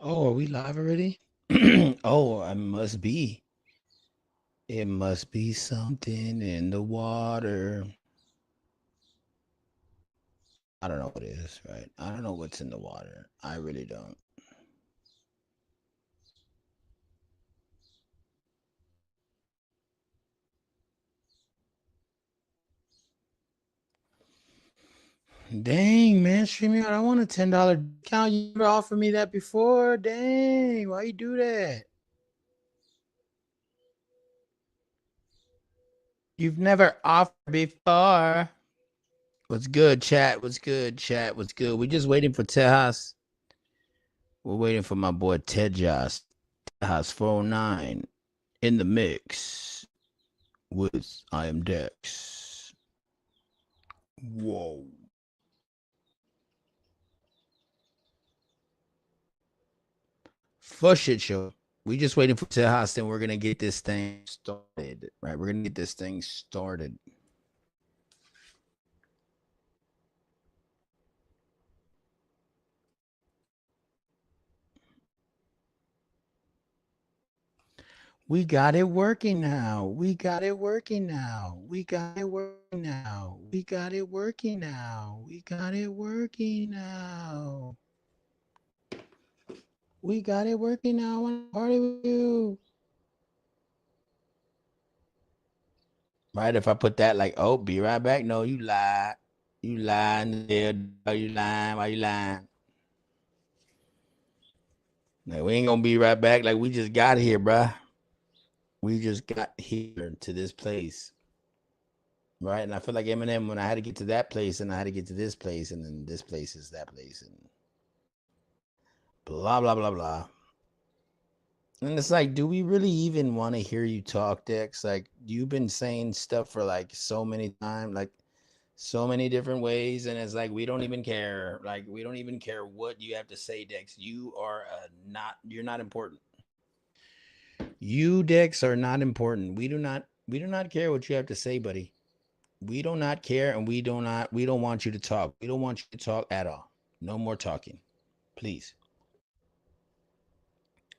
Oh, are we live already? Oh, I must be. It must be something in the water. I don't know what it is, right? I don't know what's in the water. I really don't. Dang, man, StreamYard, I want a $10 discount. You never offered me that before. Dang, why you do that? You've never offered before. What's good, chat? What's good, chat? What's good? We just waiting for Tejas. We're waiting for my boy Tejas. Tejas 409 in the mix with I am Dex. Whoa. For shit show. We just waiting for Tejas and we're gonna get this thing started. Right? We're gonna get this thing started. We got it working now. We got it working now. We got it working now. We got it working now. We got it working now. We got it working now. I want to party with you. Right? If I put that like, oh, be right back. No, you lie. You lying there. Are you lying? Why you lying? Like, we ain't gonna be right back. Like, we just got here, bruh. We just got here to this place. Right? And I feel like Eminem when I had to get to that place and I had to get to this place, and then this place is that place, and blah blah blah blah. And it's like, do we really even want to hear you talk, Dex? Like, you've been saying stuff for like so many times, like so many different ways, and it's like we don't even care. Like, we don't even care what you have to say, Dex. You are not. You're not important. You, Dex, are not important. We do not. We do not care what you have to say, buddy. We do not care, and we do not. We don't want you to talk. We don't want you to talk at all. No more talking, please.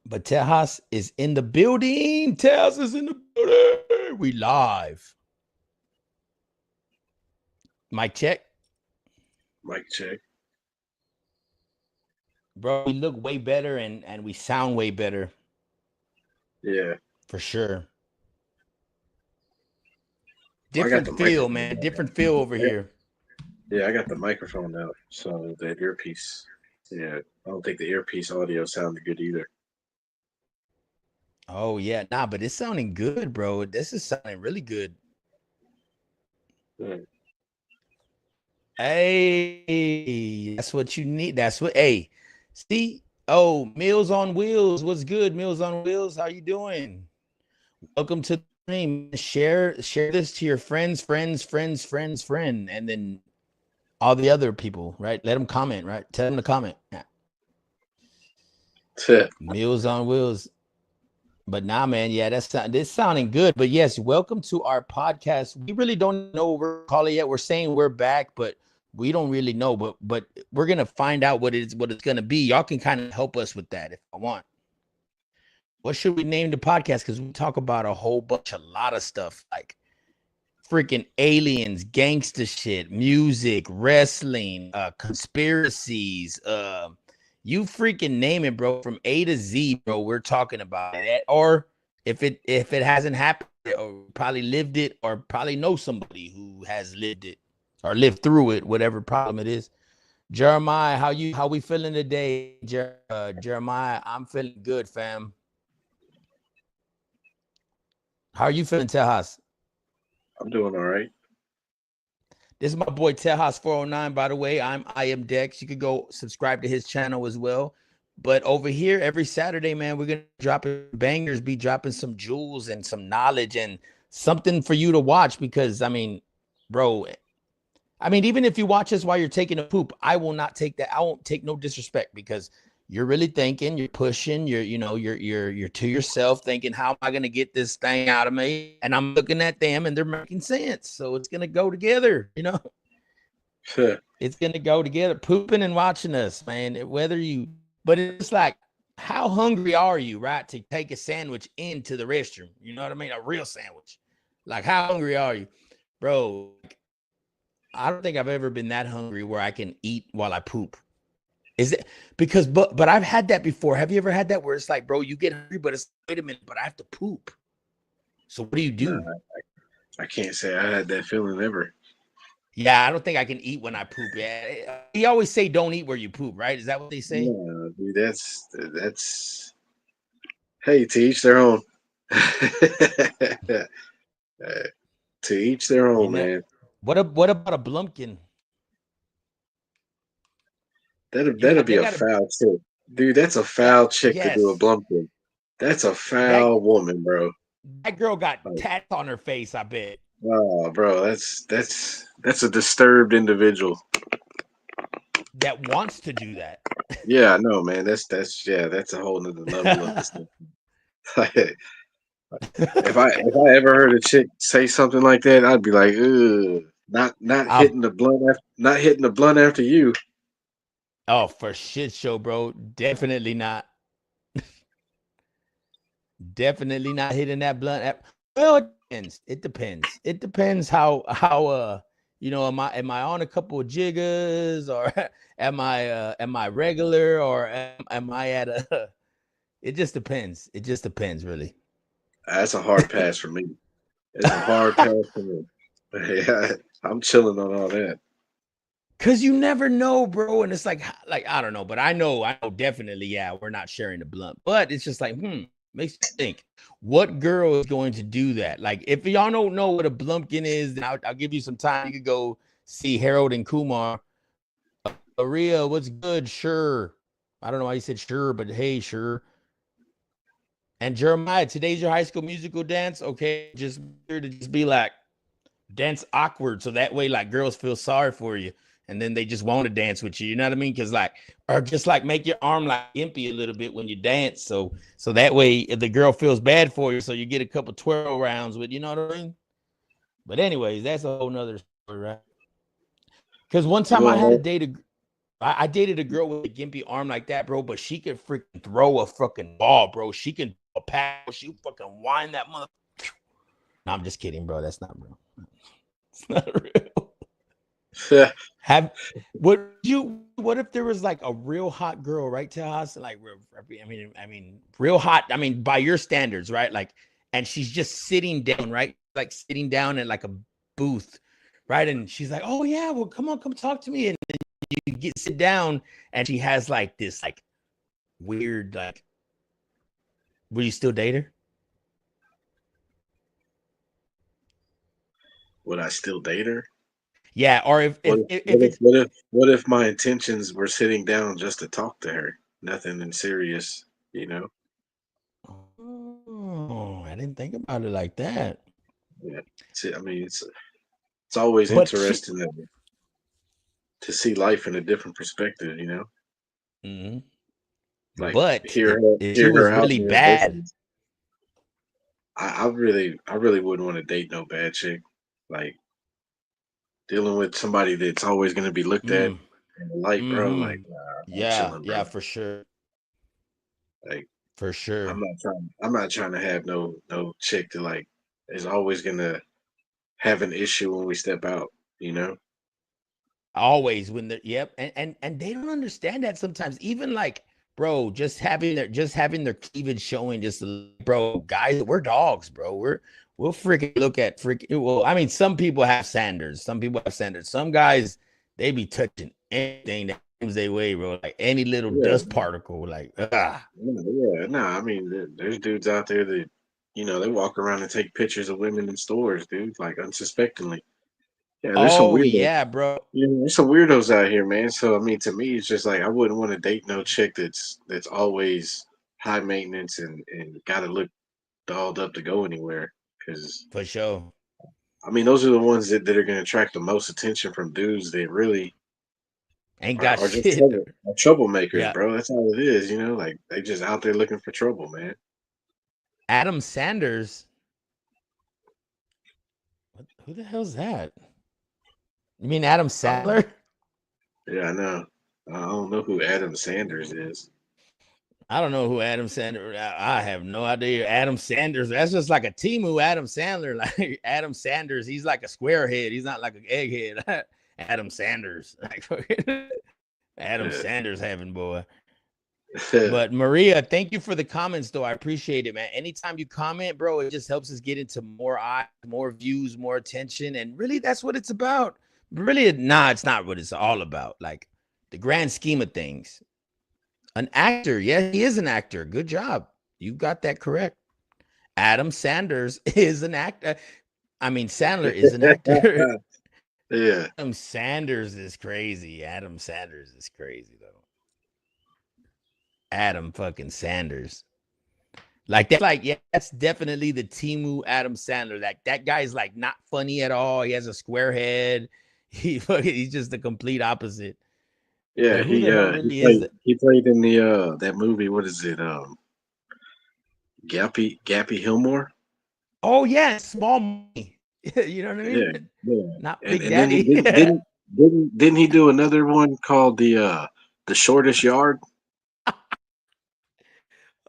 But Tejas is in the building. Tejas is in the building. We live. Mic check. Mic check. Bro, we look way better and we sound way better Yeah. for sure. Well, I got Different the feel, microphone man. out. Different feel over here. Yeah, I got the microphone out. So that earpiece. Yeah. I don't think the earpiece audio sounded good either. Oh yeah, nah, but it's sounding good, bro. This is sounding really good. Yeah. Hey, that's what you need. That's what. Hey, see. Oh, Meals on Wheels. What's good, Meals on Wheels? How you doing? Welcome to the stream. Share this to your friend, and then all the other people. Right? Let them comment. Right? Tell them to comment. Yeah. Meals on Wheels. But nah, man, yeah, this sounding good. But yes, welcome to our podcast. We really don't know what we're calling it yet. We're saying we're back, but we don't really know. But we're gonna find out what it's gonna be. Y'all can kind of help us with that if I want. What should we name the podcast? Because we talk about a lot of stuff like freaking aliens, gangster shit, music, wrestling, conspiracies, you freaking name it, bro, from A to Z, bro. We're talking about it. Or if it hasn't happened or probably lived it or probably know somebody who has lived it or lived through it, whatever problem it is. Jeremiah, how we feeling today? Jeremiah, I'm feeling good, fam. How are you feeling, Tejas? I'm doing all right. This is my boy Tejas 409, by the way. I am Dex. You could go subscribe to his channel as well. But over here, every Saturday, man, we're gonna drop bangers, be dropping some jewels and some knowledge and something for you to watch. Because I mean, bro, I mean, even if you watch this while you're taking a poop, I will not take that. I won't take no disrespect because you're really thinking, you're pushing, you're to yourself thinking, how am I gonna get this thing out of me? And I'm looking at them and they're making sense. So it's gonna go together. It's gonna go together. Pooping and watching us, man. Whether you but it's like how hungry are you, right, to take a sandwich into the restroom? You know what I mean? A real sandwich. Like, how hungry are you, bro? I don't think I've ever been that hungry where I can eat while I poop. Is it because but I've had that before. Have you ever had that where it's like, bro, you get hungry, but it's wait a minute, but I have to poop. So what do you No, do? I can't say I had that feeling ever. Yeah, I don't think I can eat when I poop. Yeah, he always say don't eat where you poop, right? Is that what they say? No, dude, that's. Hey, to each their own. To each their You own, know man. what about a blumpkin? That'd be They a got a foul chick, dude. That's a that foul chick to do a yes blumpkin. That's a that foul woman, bro. that girl got Like, tats on her face. I bet oh, bro, that's a disturbed individual. that wants to do that. Yeah, I know, man. That's yeah, that's a whole nother level of this. If I ever heard a chick say something like that, I'd be like, ugh, not I'll hitting the blunt after, not hitting the blunt after you. oh for shit show, bro. Definitely not. Definitely not hitting that blunt. Well, it depends. It depends. It depends how you know am I on a couple of jiggers or am I regular or am I at a it just depends. It just depends really. That's a hard pass for me. It's a hard pass for me. Yeah, I'm chilling on all that. Cause you never know, bro. And it's like I don't know, but I know definitely, yeah, we're not sharing the blunt. But it's just like, makes you think. What girl is going to do that? Like, if y'all don't know what a blumpkin is, then I'll give you some time. You could go see Harold and Kumar. Maria, what's good? Sure. I don't know why you said sure, but hey, sure. And Jeremiah, today's your high school musical dance. Okay, just here to just be like, dance awkward so that way like girls feel sorry for you and then they just want to dance with you, you know what I mean? Because like or just like make your arm like gimpy a little bit when you dance so that way if the girl feels bad for you so you get a couple twirl rounds with, you know what I mean? But anyways, that's a whole nother story, right? Because one You time I want had to to date I dated a girl with a gimpy arm like that, bro, but she could freaking throw a fucking ball, bro. She can a pass, she fucking wind that mother. No, I'm just kidding, bro. That's not real. It's not real. know? Have what if there was like a real hot girl, right, Tejas? Like I mean real hot, I mean by your standards, right? Like and she's just sitting down, right? Like sitting down in like a booth, right? And she's like, "Oh yeah, well come on, come talk to me." And you get sit down and she has like this like weird like will you still date her? Would I still date her? Yeah, or if What if if, if, what if if it's what if what if my intentions were sitting down just to talk to her? Nothing in serious, you know? oh, I didn't think about it like that. Yeah. See, I mean, it's always But she interesting to see life in a different perspective, you know? mhm. Like But if she hear her was out really there bad, vocals. I really wouldn't want to date no bad chick. Like dealing with somebody that's always gonna be looked at mm, in the light, bro. Like, mm-hmm. nah, I'm Yeah, chilling, bro. yeah, for sure. Like For sure. I'm not trying to have no chick that like is always gonna have an issue when we step out, you know? Always when they're yep. And they don't understand that sometimes. Even like, bro, just having their cleavage showing bro, guys, we're dogs, bro. We'll freaking look at freaking well, I mean, some people have standards. Some people have standards. Some guys, they be touching anything that comes their way, bro. Like any little Yeah, dust particle, like ah. yeah. No, I mean there's dudes out there that, they walk around and take pictures of women in stores, dude, like unsuspectingly. Yeah, there's some Oh weirdos. yeah, bro. There's some weirdos out here, man. So I mean, to me, it's just like I wouldn't want to date no chick that's always high maintenance and got to look dolled up to go anywhere. Because For sure. I mean, those are the ones that are going to attract the most attention from dudes that really Ain't got are just shit. troublemakers, Yeah. bro. That's all it is. Like they just out there looking for trouble, man. Adam Sanders. Who the hell's that? You mean Adam Um, Sandler? yeah, I know. I don't know who Adam Sanders is. I don't know who Adam Sandler. I have no idea. Adam Sanders. That's just like a Timu Adam Sandler. Like Adam Sanders. He's like a square head. He's not like an egghead. Adam Sanders. Like Adam Yeah. Sanders having boy. But Maria, thank you for the comments, though. I appreciate it, man. Anytime you comment, bro, it just helps us get into more eyes, more views, more attention. And really, that's what it's about. Really, it's not what it's all about. Like the grand scheme of things. An actor. Yeah, he is an actor. Good job. You got that correct. Adam Sanders is an actor. I mean, Sandler is an actor. Yeah. Adam Sanders is crazy. Adam Sanders is crazy, though. Adam fucking Sanders. Like that, like, yeah, that's definitely the Timu Adam Sandler. Like that guy's like not funny at all. He has a square head. He's just the complete opposite. Yeah, But who the hell he really is played that? he played in the that movie, what is it? Gappy Hillmore. Oh yeah, small money. You know what I Yeah, mean? yeah. Not And Big then he Daddy. didn't he do another one called the Shortest Yard?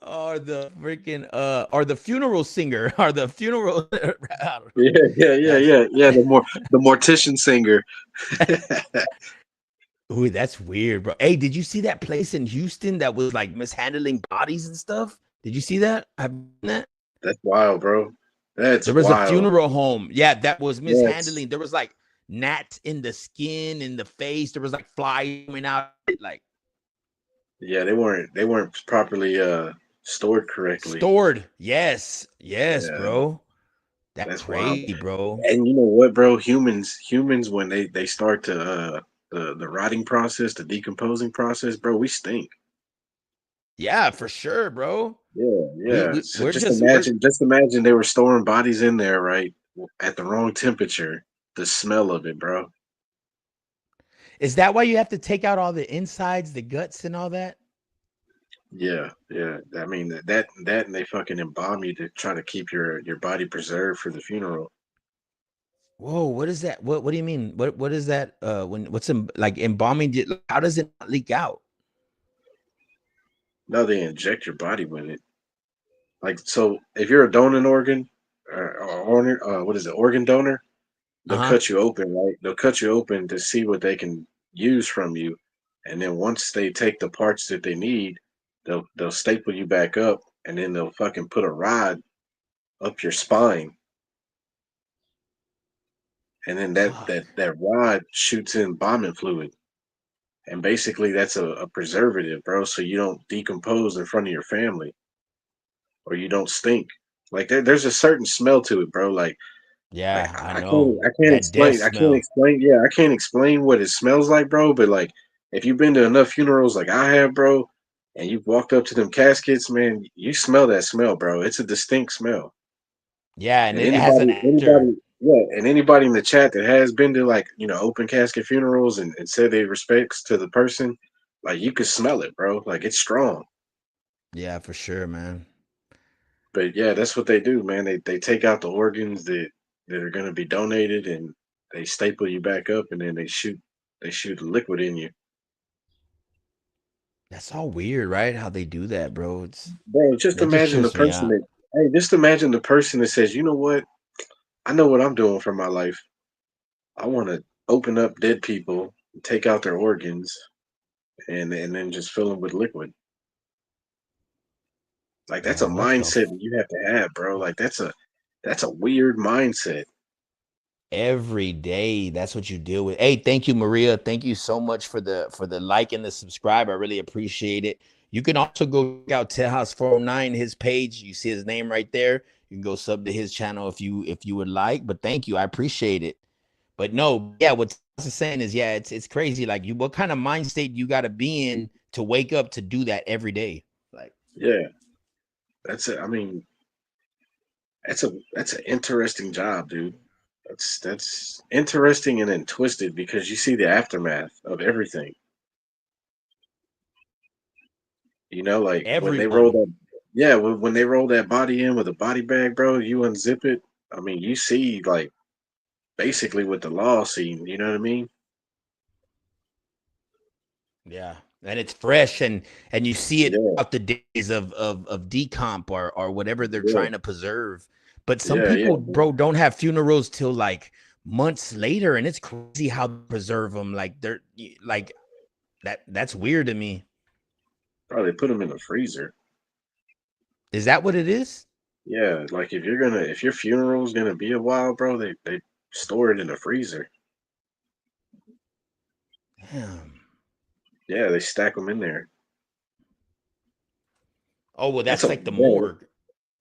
Or the funeral singer, or the funeral. I don't know. That's Yeah. The Mortician singer. ooh, that's weird, bro. Hey, did you see that place in Houston that was like mishandling bodies and stuff? Did you see that? Have you seen that? That's wild, bro. That's There was a wild. funeral home. Yeah, that was That's mishandling. There was like gnats in the skin, in the face. There was like flies coming out. Like yeah, they weren't properly stored correctly. stored. Yes, Yeah, bro. That's that's wild. crazy, bro. And you know what, bro? Humans when they start to the rotting process, the decomposing process, bro, we stink. Yeah, for sure, bro. Yeah, We yeah. we So we're just we're just imagine they were storing bodies in there, right, at the wrong temperature. The smell of it, bro. is that why you have to take out all the insides, the guts, and all that? Yeah, yeah. I mean that and they fucking embalm you to try to keep your body preserved for the funeral. Whoa, what is that? What do you mean? What is that? When what's like embalming? How does it not leak out? No, they inject your body with it. Like so, if you're a donor organ, what is it, organ donor? Uh They'll huh. cut you open, right? They'll cut you open to see what they can use from you, and then once they take the parts that they need, they'll staple you back up, and then they'll fucking put a rod up your spine, and then Fuck. that rod shoots in bombing fluid, and basically that's a preservative, bro, so you don't decompose in front of your family or you don't stink. Like there's a certain smell to it, bro. Like Yeah, I know I can't that death explain. I can't smell. explain. Yeah, I can't explain what it smells like, bro. But like, if you've been to enough funerals like I have, bro, and you've walked up to them caskets, man, you smell that smell, bro. It's a distinct smell. Yeah, and And it has an actor. anybody in the chat that has been to like open casket funerals and said they respects to the person, like you could smell it, bro. Like it's strong. Yeah, for sure, man. But yeah, that's what they do, man. They take out the organs that are gonna be donated and they staple you back up and then they shoot liquid in you. That's all weird, right? How they do that, bro. It's Bro, just that just imagine the trips me person out. that hey, just imagine the person that says, you know what? I know what I'm doing for my life. I wanna open up dead people, take out their organs, and then just fill them with liquid. Like that's a Man, what the mindset that you have to have, bro. Like that's a weird mindset. every day that's what you deal with. Hey, thank you, Maria. Thank you so much for the like and the subscribe. I really appreciate it. You can also go check out Tejas 409, his page. You see his name right there. You can go sub to his channel if you would like. But thank you. I appreciate it. But no, yeah, what Tejas is saying is, yeah, it's crazy. Like you, what kind of mind state you gotta be in to wake up to do that every day? Like, Yeah. That's it. I mean, that's an interesting job, dude. That's interesting and then twisted because you see the aftermath of everything. Like when they roll everyone. that, yeah, when they roll that body in with a body bag, bro, you unzip it. I mean, you see like basically what the law scene. You know what I mean? Yeah. and it's fresh, and you see it Yeah, out the days of decomp or whatever they're yeah, trying to preserve. But some yeah, yeah, people, bro, don't have funerals till like months later, and it's crazy how they preserve them. Like they're like that's weird to me. bro. They put them in the freezer. Is that what it is? Yeah, like if your funeral's gonna be a while, bro, they store it in the freezer. Damn. Yeah, they stack them in there. Oh well, That's that's a like the yeah, morgue.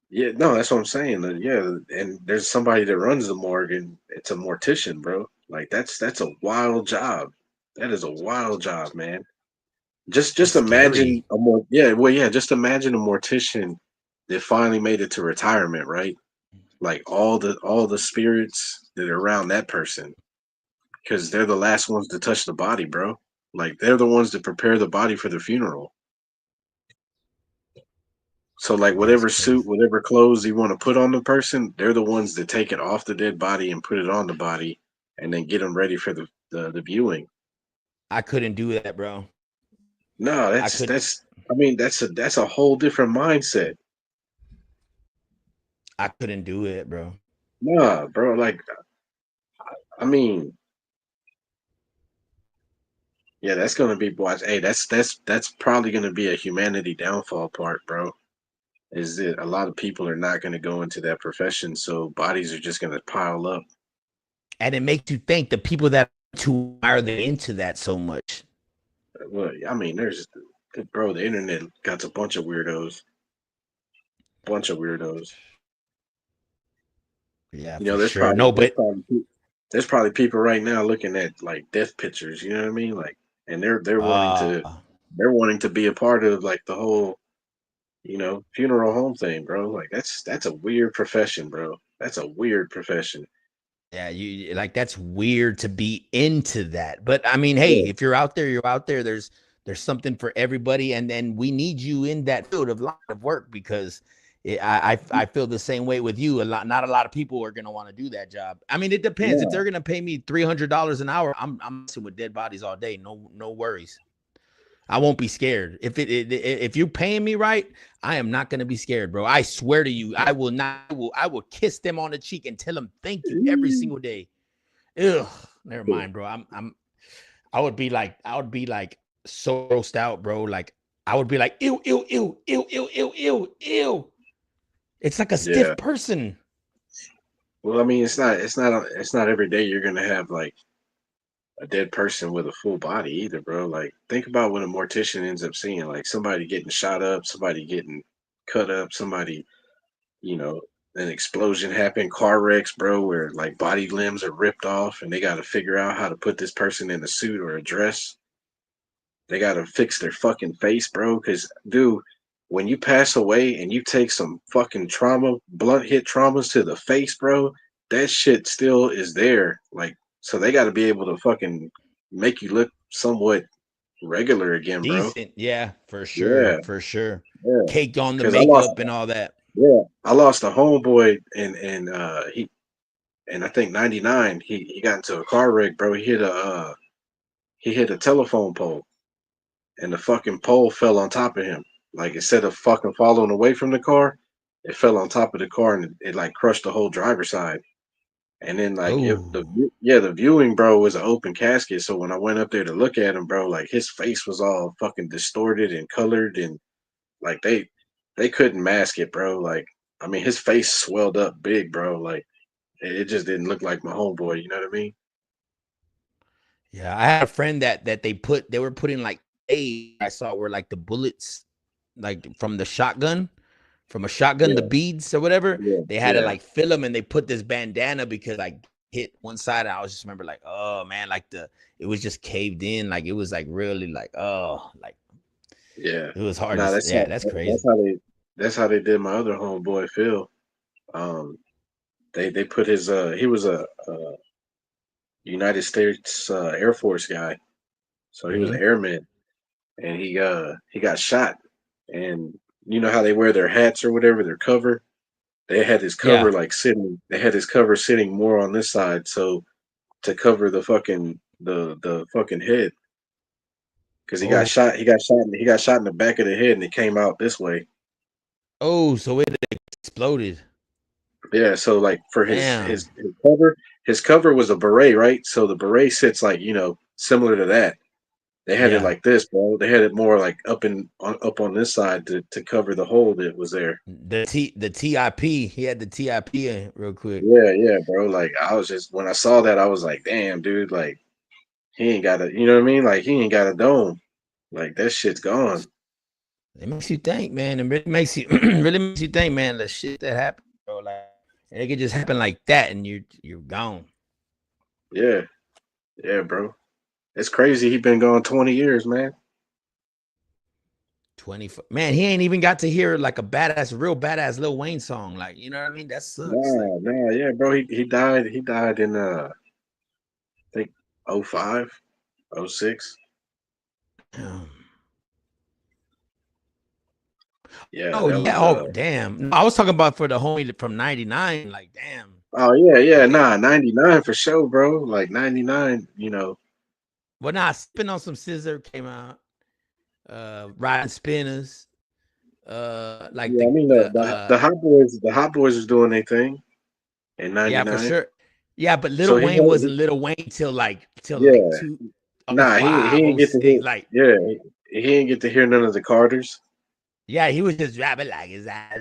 yeah. No, that's what I'm saying. Yeah, and there's somebody that runs the morgue, and it's a mortician, bro. Like that's a wild job. That is a wild job, man. It's Just imagine scary. a more yeah, well yeah, just imagine a mortician that finally made it to retirement, right? Like all the spirits that are around that person, because they're the last ones to touch the body, bro. Like they're the ones that prepare the body for the funeral. So like That's whatever suit, crazy. whatever clothes you want to put on the person, they're the ones that take it off the dead body and put it on the body, and then get them ready for the viewing. I couldn't do that, bro. No, I could. that's I mean that's a whole different mindset. I couldn't do it, bro. Nah, bro. Like I mean, yeah, that's gonna be watch. Hey, that's probably gonna be a humanity downfall part, bro. Is that a lot of people are not gonna go into that profession, so bodies are just gonna pile up. And it makes you think the people that to why are they into that so much? Well, I mean, bro, the internet got a bunch of weirdos. Yeah, You know, for sure. No, but there's probably people right now looking at like death pictures. You know what I mean? Like, and uh they're wanting to be a part of like the whole funeral home thing, bro. Like that's a weird profession, bro. That's a weird profession. yeah, you like that's weird to be into that. But I mean, hey, Yeah, if you're out there, you're out there. There's something for everybody, and then we need you in that field of line of work because I feel the same way with you. Not a lot of people are gonna want to do that job. I mean, it depends. If they're no, gonna pay me $300 an hour, I'm messing with dead bodies all day. No worries. I won't be scared. If you're paying me right, I am not gonna be scared, bro. I swear to you, I will not. I will kiss them on the cheek and tell them thank you every single day. Ugh, never mind, bro. I would be like so grossed out, bro. Like I would be like, ew, ew, ew, ew, ew, ew, ew, ew. It's like a yeah. stiff person. Well, I mean, it's not every day you're gonna have like a dead person with a full body either, bro. Like, think about what a mortician ends up seeing, like somebody getting shot up, somebody getting cut up, somebody, you know, an explosion happened, car wrecks, bro, where like body limbs are ripped off, and they got to figure out how to put this person in a suit or a dress. They got to fix their fucking face, bro. Because, dude, when you pass away and you take some fucking trauma, blunt hit traumas to the face, bro, that shit still is there. Like, so they got to be able to fucking make you look somewhat regular again, bro. Decent, yeah, for sure, Yeah, for sure. yeah. Caked on the Because makeup and all that. I lost a homeboy, and he, and I think '99, he got into a car wreck, bro. He hit a telephone pole, and the fucking pole fell on top of him. Like instead of fucking falling away from the car, it fell on top of the car and it like crushed the whole driver's side. And then like Oh, the viewing, bro, was an open casket. So when I went up there to look at him, bro, like his face was all fucking distorted and colored, and like they couldn't mask it, bro. Like I mean, his face swelled up big, bro. Like it just didn't look like my homeboy. You know what I mean? yeah. I had a friend that they were putting like I saw where like the bullets like from the shotgun, from a shotgun, the Yeah, beads or whatever, yeah, they had to yeah, like fill them and they put this bandana because like hit one side. And I was just remember like, oh man, like it was just caved in. Like it was like really like, oh, like yeah. it was hard Nah, to, yeah, that's crazy. that's how they did my other homeboy Phil. Um, they put his he was a United States Air Force guy, so he was an Hmm. airman, and he got shot, and you know how they wear their hats or whatever, their cover. They had his Yeah. cover like sitting. They had his cover sitting more on this side, so to cover the fucking head. because he got Oh, shot. He got shot in the back of the head, and it came out this way. oh, so it exploded. Yeah, so like for his Damn. his his cover, his cover was a beret, right? So the beret sits like similar to that. They had it Yeah. like this, bro. They had it more like up on this side to cover the hole that was there. The TIP. He had the TIP in real quick. Yeah, yeah, bro. Like I was just when I saw that, I was like, damn, dude. Like he ain't got a, you know what I mean? Like he ain't got a dome. Like that shit's gone. It makes you think, man. It really makes you really makes you think, man. The shit that happened, bro. Like it could just happen like that, and you're gone. Yeah, yeah, bro. It's crazy. He been gone 20 years, man. 20 man, he ain't even got to hear like a badass, real badass Lil Wayne song. Like, you know what I mean? That sucks. Like, Nah, nah, yeah, bro. He died. He died in I think '05, '06. um, Yeah, oh that yeah, was oh damn. No, I was talking about for the homie from '99. Like, damn. oh yeah, yeah, Like they nah, 99 for sure, bro. Like 99. well nah, spin on some scissor came out. Riding spinners. Like Yeah, I mean the Hot Boys was doing their thing in yeah, for 99. sure. Yeah, but So Little Wayne wasn't Little Wayne till like yeah, two oh nah, he five, didn't oh get to six. hear Like, yeah, he didn't get to hear none of the Carters. yeah, he was just rapping like his Yeah,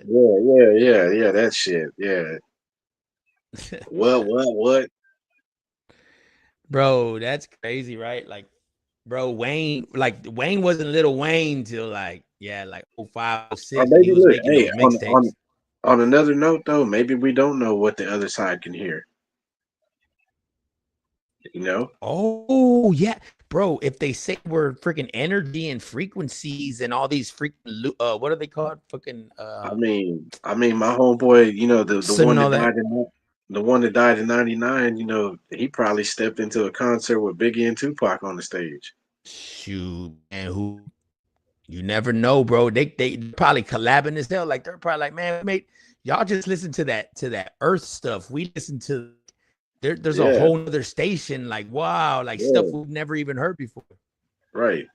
yeah, yeah, yeah, that shit. Yeah. What? bro, that's crazy, right? Like, bro, Wayne wasn't Little Wayne till like, yeah, like oh five, oh Or six when he maybe was look, making hey, those mixtapes. on another note though, maybe we don't know what the other side can hear. You know? Oh yeah, bro. If they say we're freaking energy and frequencies and all these freaking what are they called? Fucking I mean, my homeboy, the sin one and that all that. died in '99, he probably stepped into a concert with Biggie and Tupac on the stage. Shoot, and who you never know, bro. They probably collabing as hell. Like they're probably like, man, mate, y'all just listen to that Earth stuff. We listen to there's a Yeah, whole other station. Like wow, like stuff yeah, we've never even heard before. right.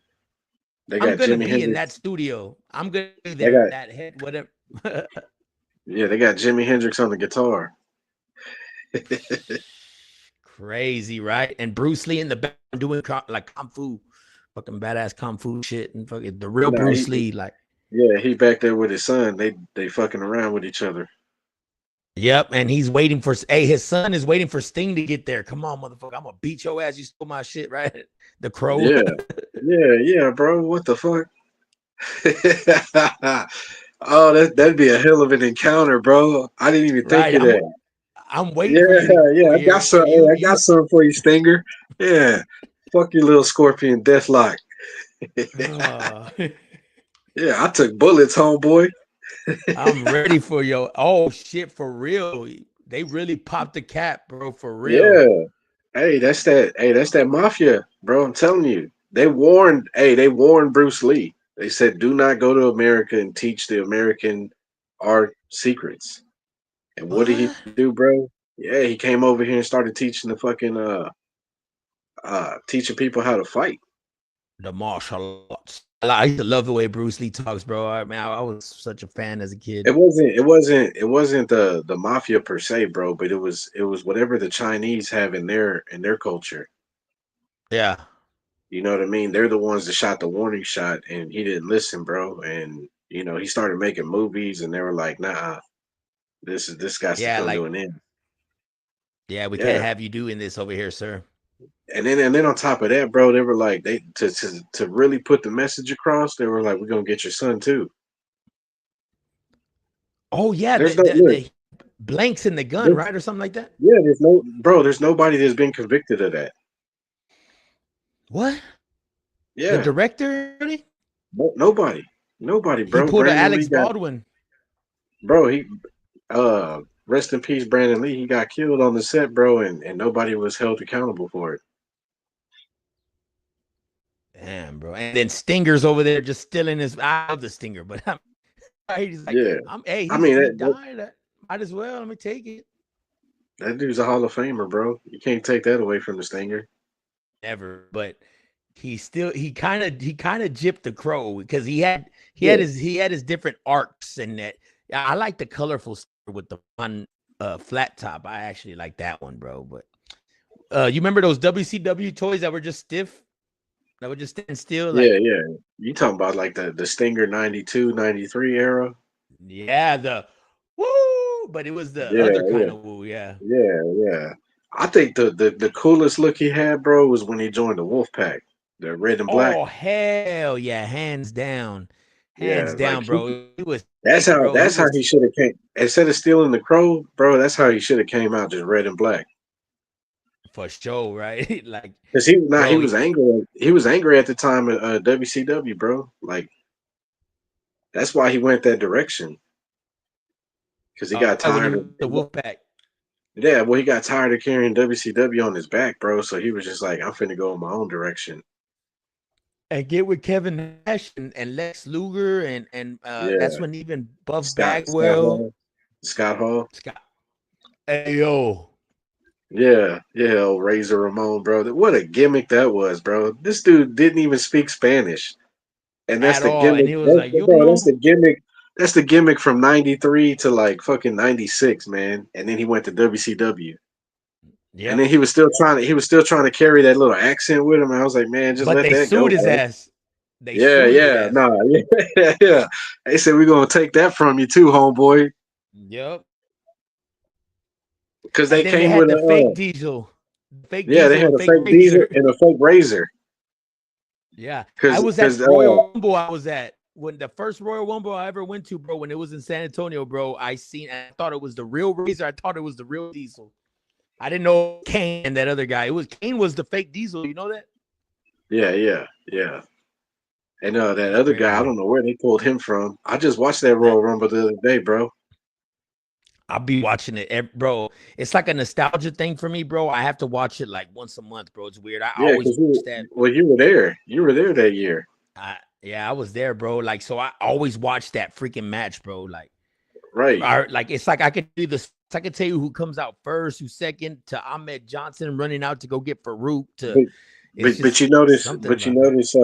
They I'm got gonna Jimi be in that Hendrix. studio. I'm gonna be They there. got That head, whatever. yeah, they got Jimi Hendrix on the guitar. Crazy, right? And Bruce Lee in the back doing like kung fu, fucking badass kung fu shit, and fucking the real Nah, Bruce Lee. Like, yeah, he back there with his son. They fucking around with each other. yep. And he's waiting for, hey, his son is waiting for Sting to get there. Come on, motherfucker. I'm gonna beat your ass. You stole my shit, right? The Crow. Yeah, yeah, yeah, bro. What the fuck? Oh, that'd be a hell of an encounter, bro. I didn't even think Right. of that. I'm waiting Yeah, for you to get yeah, over I got here. some. Hey, I got some for you, Stinger. Yeah, fuck you, little scorpion, deathlock. uh, Yeah, I took bullets, homeboy. I'm ready for your oh shit for real. They really popped the cap, bro, for real. Yeah, hey, that's that. Hey, that's that mafia, bro. I'm telling you, they warned. Hey, they warned Bruce Lee. They said, "Do not go to America and teach the American art secrets." And what did he What? do, bro? Yeah, he came over here and started teaching the fucking teaching people how to fight. The martial arts. I used to love the way Bruce Lee talks, bro. I was such a fan as a kid. It wasn't the mafia per se, bro, but it was whatever the Chinese have in their culture. Yeah. You know what I mean? They're the ones that shot the warning shot, and he didn't listen, bro. And he started making movies, and they were like, "Nah, this got to Yeah, come to like, an end." yeah, we can't Yeah, have you doing this over here, sir. and then on top of that, bro, they were like, they to really put the message across, they were like, "We're gonna get your son too." Oh, yeah, There's no look, the blanks in the gun, there's, right? Or something like that. yeah, there's nobody that's been convicted of that. What? The Yeah, director? nobody, nobody, He bro. pulled a Brandon Lee Alex got, Baldwin. bro. He rest in peace, Brandon Lee. He got killed on the set, bro, and nobody was held accountable for it. Damn, bro. And then Stinger's over there just stealing his out of the Stinger, but he's like, Yeah, hey, I mean he that died. Might as well. Let me take it. that dude's a Hall of Famer, bro. You can't take that away from the Stinger. Never. But he kind of gypped the Crow because Yeah, he had his different arcs and that. I like the colorful with the fun flat top. I actually like that one, bro. But you remember those WCW toys that were just stiff, that would just stand still, like yeah. You talking about like the Stinger 92, 93 era? yeah, the woo, but it was the Yeah, other kind yeah, of woo, yeah. yeah. I think the coolest look he had, bro, was when he joined the Wolfpack, the red and black. Oh hell yeah, hands Yeah, like down, bro. He was that's sick, how bro. He he was should have came instead of stealing the Crow, bro. That's how he should have came out, just red and black. for sure, right? Like, Cause he bro, was angry. He was angry at the time at WCW, bro. Like that's why he went that direction. Cause he got when he tired was of the Wolfpack. yeah. Well, he got tired of carrying WCW on his back, bro. So he was just like, I'm finna go in my own direction. And get with Kevin Nash and Lex Luger and that's Yeah, when even Buff Scott Bagwell, Hall, Scott Hall. Scott. Hey yo, Yeah, old Razor Ramon, bro. What a gimmick that was, bro. This dude didn't even speak Spanish, and that's at the all, and gimmick. he was like, you Bro, that's know, the gimmick. That's the gimmick from '93 to like fucking '96, man. And then he went to WCW, and then yep. he was still trying to carry that little accent with him. And I was like, man, just But let they that go, sued his bro. ass. They Yeah, sued his yeah, ass. nah, yeah. They said we're gonna take that from you too, homeboy, Yep. because And they then they came had with the fake a Diesel, yeah, they had and a fake fake Diesel Razor. and a fake Razor, Yeah, I because was at Royal Rumble. I was at when the first Royal Rumble I ever went to, bro. When it was in San Antonio, bro. I thought it was the real Razor. I thought it was the real Diesel. I didn't know Kane and that other guy. It was Kane was the fake Diesel. You know that? yeah. And that That's other guy, I crazy. don't know where they pulled him from. I just watched that That Royal Rumble the other day, bro. I'll be watching it, bro. It's like a nostalgia thing for me, bro. I have to watch it like once a month, bro. It's weird. I Yeah, always because watch that. you were there. You were there that year, Yeah, I was there, bro. Like, so I always watch that freaking match, bro. right? Like it's like I could do this. I could tell you who comes out first, who's second, to Ahmed Johnson running out to go get Farouk. To But it's just something but you about it. notice,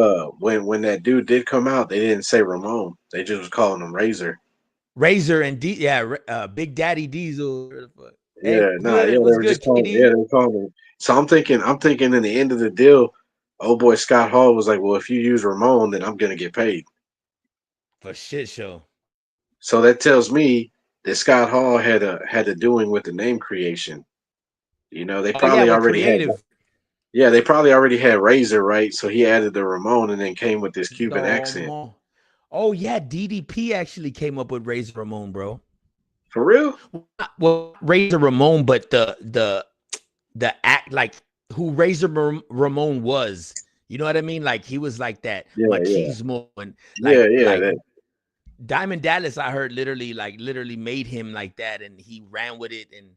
when that dude did come out, they didn't say Ramon. They just was calling him Razor. Razor and Big Daddy Diesel. Hey, Yeah, nah, good. What's good, yeah, KD? they were calling him. So I'm thinking in the end of the deal, oh boy, Scott Hall was like, well, if you use Ramon, then I'm gonna get paid. For shit show. So that tells me that Scott Hall had a doing with the name creation. You know, they Oh yeah, probably with already had creative. yeah, they probably already had Razor, right? So he added the Ramon and then came with this Cuban accent. No. Oh yeah, DDP actually came up with Razor Ramon, bro. For real? Well, Razor Ramon, but the act like who Ramon was. You know what I mean? Like he was like that Yeah, yeah. machismo and Yeah, like that Diamond Dallas. I heard literally made him like that, and he ran with it. And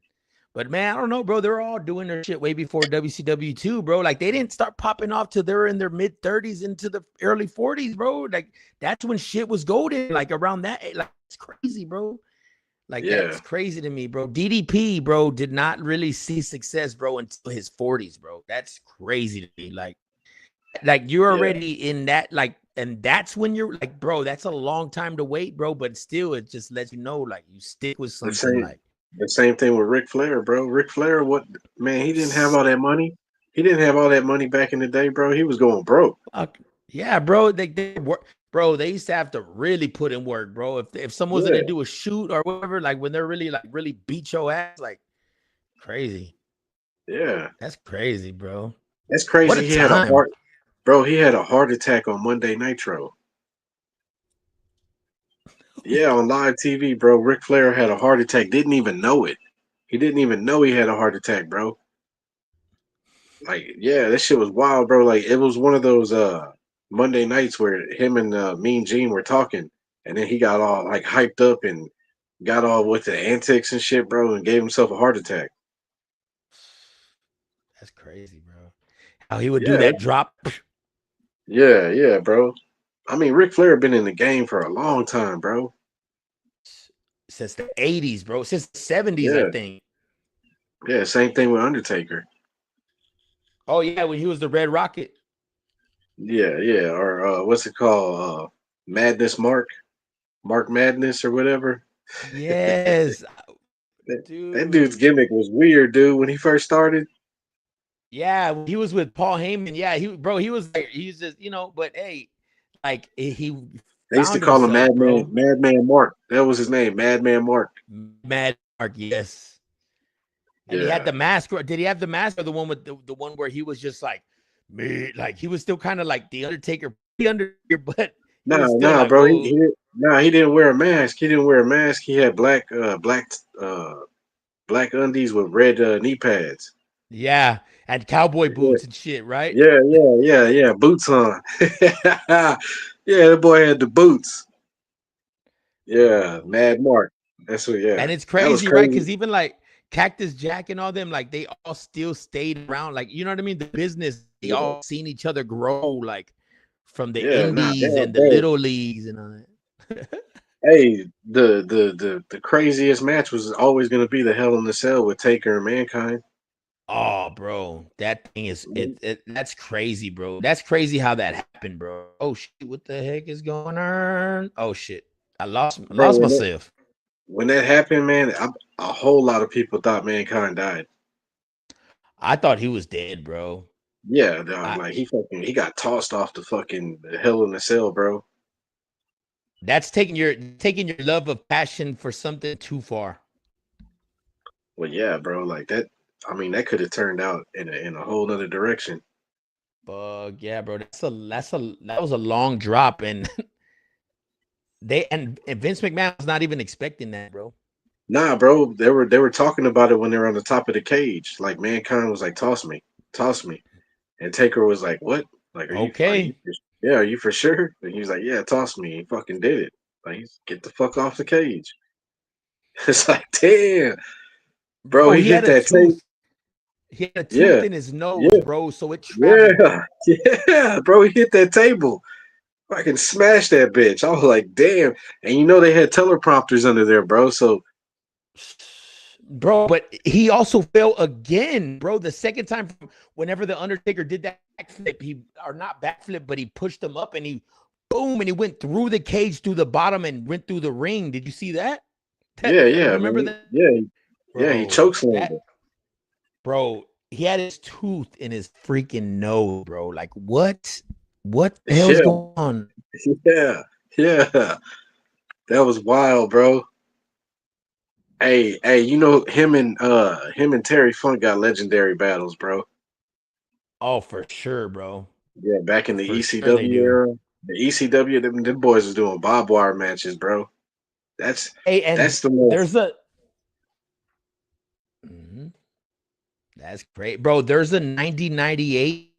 but man, I don't know, bro. They're all doing their shit way before WCW too, bro. Like they didn't start popping off till they're in their mid 30s into the early 40s, bro. Like that's when shit was golden. Like around that, like it's crazy, bro. Like yeah. that's crazy to me, bro. DDP, bro, did not really see success, bro, until his 40s, bro. That's crazy to me. Like you're Yeah. already in that, like, and that's when you're like, bro, that's a long time to wait, bro. But still, it just lets you know, like, you stick with The something, same like, the same thing with Ric Flair, bro. Ric Flair, what man, he didn't have all that money. He didn't have all that money back in the day, bro. He was going broke. fuck. Yeah, bro. They work, bro. They used to have to really put in work, bro. If someone's gonna Yeah, do a shoot or whatever, like when they're really beat your ass, like crazy. yeah. That's crazy, bro. That's What a crazy. time. He had a heart attack on Monday Nitro. Yeah, on live TV, bro. Ric Flair had a heart attack. Didn't even know it. He didn't even know he had a heart attack, bro. Like, yeah, that shit was wild, bro. Like, it was one of those Monday nights where him and Mean Gene were talking, and then he got all like hyped up and got all with the antics and shit, bro, and gave himself a heart attack. That's crazy, bro. How he would do Yeah, that drop yeah, bro. I mean, Ric Flair been in the game for a long time, bro. since the 80s, bro. Since the 70s, I Yeah, think. yeah. Same thing with Undertaker. Oh, yeah, when he was the Red Rocket. Yeah. Or what's it called? Madness Mark Madness or whatever. Yes, That, that dude's dude. gimmick was weird, dude. When he first started, Yeah, when he was with Paul Heyman. Yeah, he was like, he's just, but hey, like he they used to found call him himself, bro. Madman Mark. That was his name, Madman Mark. Mad Mark, yes. And he had Yeah. the mask. Did he have the mask or the one with the one where he was just like me? Like he was still kind of like the Undertaker, but he was still Nah, like, bro. whoa, He didn't wear a mask. He didn't wear a mask. He had black undies with red knee pads. yeah, and cowboy Yeah, boots and shit, right? yeah. Boots on. Yeah, the boy had the boots. Yeah, Bro. Mad Mark. That's what. Yeah, And it's that was crazy, right? crazy. Because even like Cactus Jack and all them, like they all still stayed around. Like, you know what I mean? The business, they Yeah, all seen each other grow, like from the yeah. Nah, indies damn, and the bro. little leagues and all that. Hey, the craziest match was always going to be the Hell in the Cell with Taker and Mankind. Oh, bro, that thing is that's crazy, bro. That's crazy how that happened, bro. Oh shit, what the heck is going on? Oh shit. I lost Bro, myself. when that happened, man, a whole lot of people thought Mankind died. I thought he was dead, bro. Yeah, dog, I, like he got tossed off the Hell in the Cell, bro. that's taking your love of passion for something too far. Well, yeah, bro, like that. I mean, that could have turned out in a whole other direction. But yeah, bro, that was a long drop, and and Vince McMahon was not even expecting that, bro. Nah, bro, they were talking about it when they were on the top of the cage. Like Mankind was like, toss me," and Taker was like, "What? Like, Okay. yeah, are you for sure?" And he was like, "Yeah, toss me." He fucking did it. Like, get the fuck off the cage. It's like, damn, bro, Bro, he he had hit a that tape. tooth. He had a tooth Yeah, in his nose, yeah, bro, so it traveled. yeah, yeah, bro, he hit that table. Fucking smash that bitch. I was like, damn. And you know they had teleprompters under there, bro. So Bro, but he also fell again, bro. The second time, whenever the Undertaker did that backflip, or not backflip, but he pushed him up and he boom, and he went through the cage through the bottom and went through the ring. Did you see that? yeah, You yeah, remember man. that, Yeah, he bro? chokeslammed That her. bro, he had his tooth in his freaking nose, bro. Like what? What the hell is Yeah, going on? yeah, yeah. That was wild, bro. Hey, you know him and Terry Funk got legendary battles, bro. Oh, for sure, bro. Yeah, back in the For sure they ECW do. era. The ECW, them boys was doing barbed wire matches, bro. That's Hey, and that's the most. there's a Mhm. That's great, bro. There's a 1998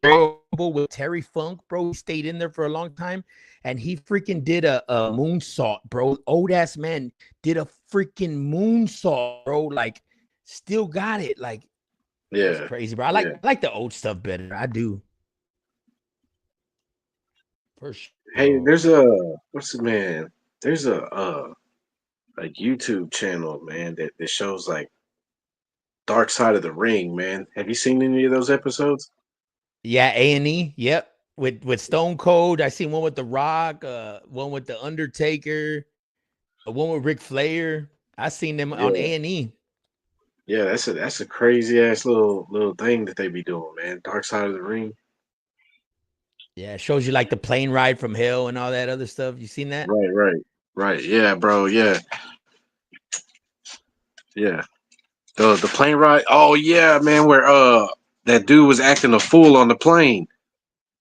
with Terry Funk, bro. He stayed in there for a long time, and he freaking did a moonsault, bro. Old ass man did a freaking moonsault, bro. Like, still got it. Like, that's Yeah, crazy, bro. I like yeah. I like the old stuff better. I do, for sure, Hey, bro. there's a what's the man? There's a YouTube channel, man, that shows like Dark Side of the Ring, man. Have you seen any of those episodes? Yeah, A&E. Yep, with Stone Cold. I seen one with The Rock. One with the Undertaker. One with Ric Flair. I seen them on Yeah, A&E. yeah. That's a crazy ass little thing that they be doing, man. Dark Side of the Ring. Yeah, it shows you like the plane ride from hell and all that other stuff. You seen that? Right. Yeah, bro. Yeah. The plane ride. Oh yeah, man. Where that dude was acting a fool on the plane.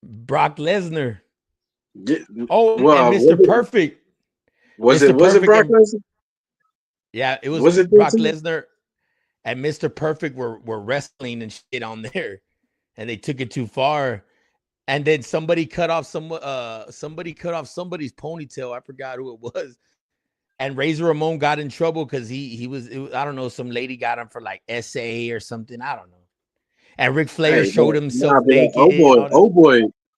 Brock Lesnar. Yeah, Oh, and well, Mr. Perfect. Mr. was it Perfect Brock and Lesnar? yeah, it was Was it Brock Vincent? Lesnar and Mr. Perfect were wrestling and shit on there, and they took it too far. And then somebody cut off somebody's ponytail. I forgot who it was. And Razor Ramon got in trouble because I don't know, some lady got him for like SA or something. I don't know. And Ric Flair Hey, showed nah, himself but naked and all this.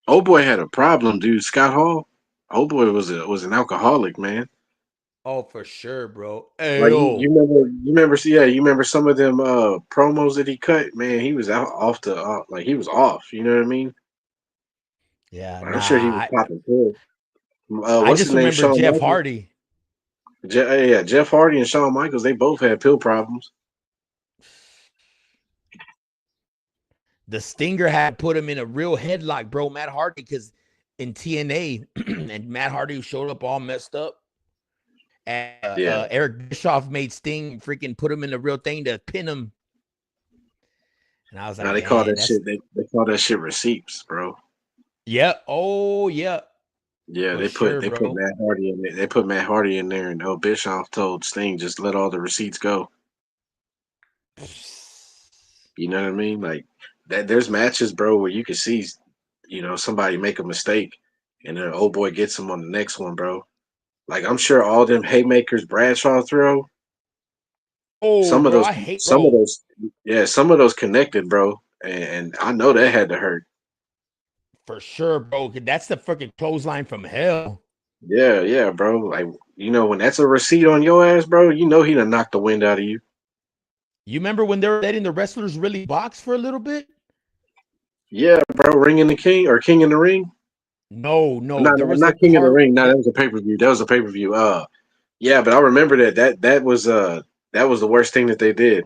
oh boy had a problem, dude. Scott Hall, oh boy was an alcoholic, man. Oh, for sure, bro. Like you Ayo. remember, yeah, you remember some of them promos that he cut, man. He was out off the like he was off. You know what I mean? Yeah, I'm sure he was nah. popping pills. I What's his just name? remember Shawn Jeff Michaels. Hardy. Yeah, Jeff Hardy and Shawn Michaels. They both had pill problems. The Stinger had put him in a real headlock, bro. Matt Hardy, because in TNA, and Matt Hardy showed up all messed up. And Yeah. Eric Bischoff made Sting freaking put him in the real thing to pin him. And I was like, Now they call man, that that's shit. They call that shit receipts, bro. yeah. Oh yeah, Yeah, for they put sure, they put bro. Matt Hardy in there. They put Matt Hardy in there, and Bischoff told Sting just let all the receipts go. You know what I mean? Like that. There's matches, bro, where you can see, somebody make a mistake, and then old boy gets him on the next one, bro. Like I'm sure all them haymakers Bradshaw throw, Oh, some of bro, those, I hate some of bro. those, yeah, some of those connected, bro, and I know that had to hurt. For sure, bro. That's the freaking clothesline from hell. Yeah, yeah, bro. Like when that's a receipt on your ass, bro, you know he done knocked the wind out of you. You remember when they were letting the wrestlers really box for a little bit? Yeah, bro. Ring in the King or King in the Ring? No, No, there no, was a not King in the part. Ring. No, that was a pay per view. That was a pay per view. Yeah, but I remember that was the worst thing that they did.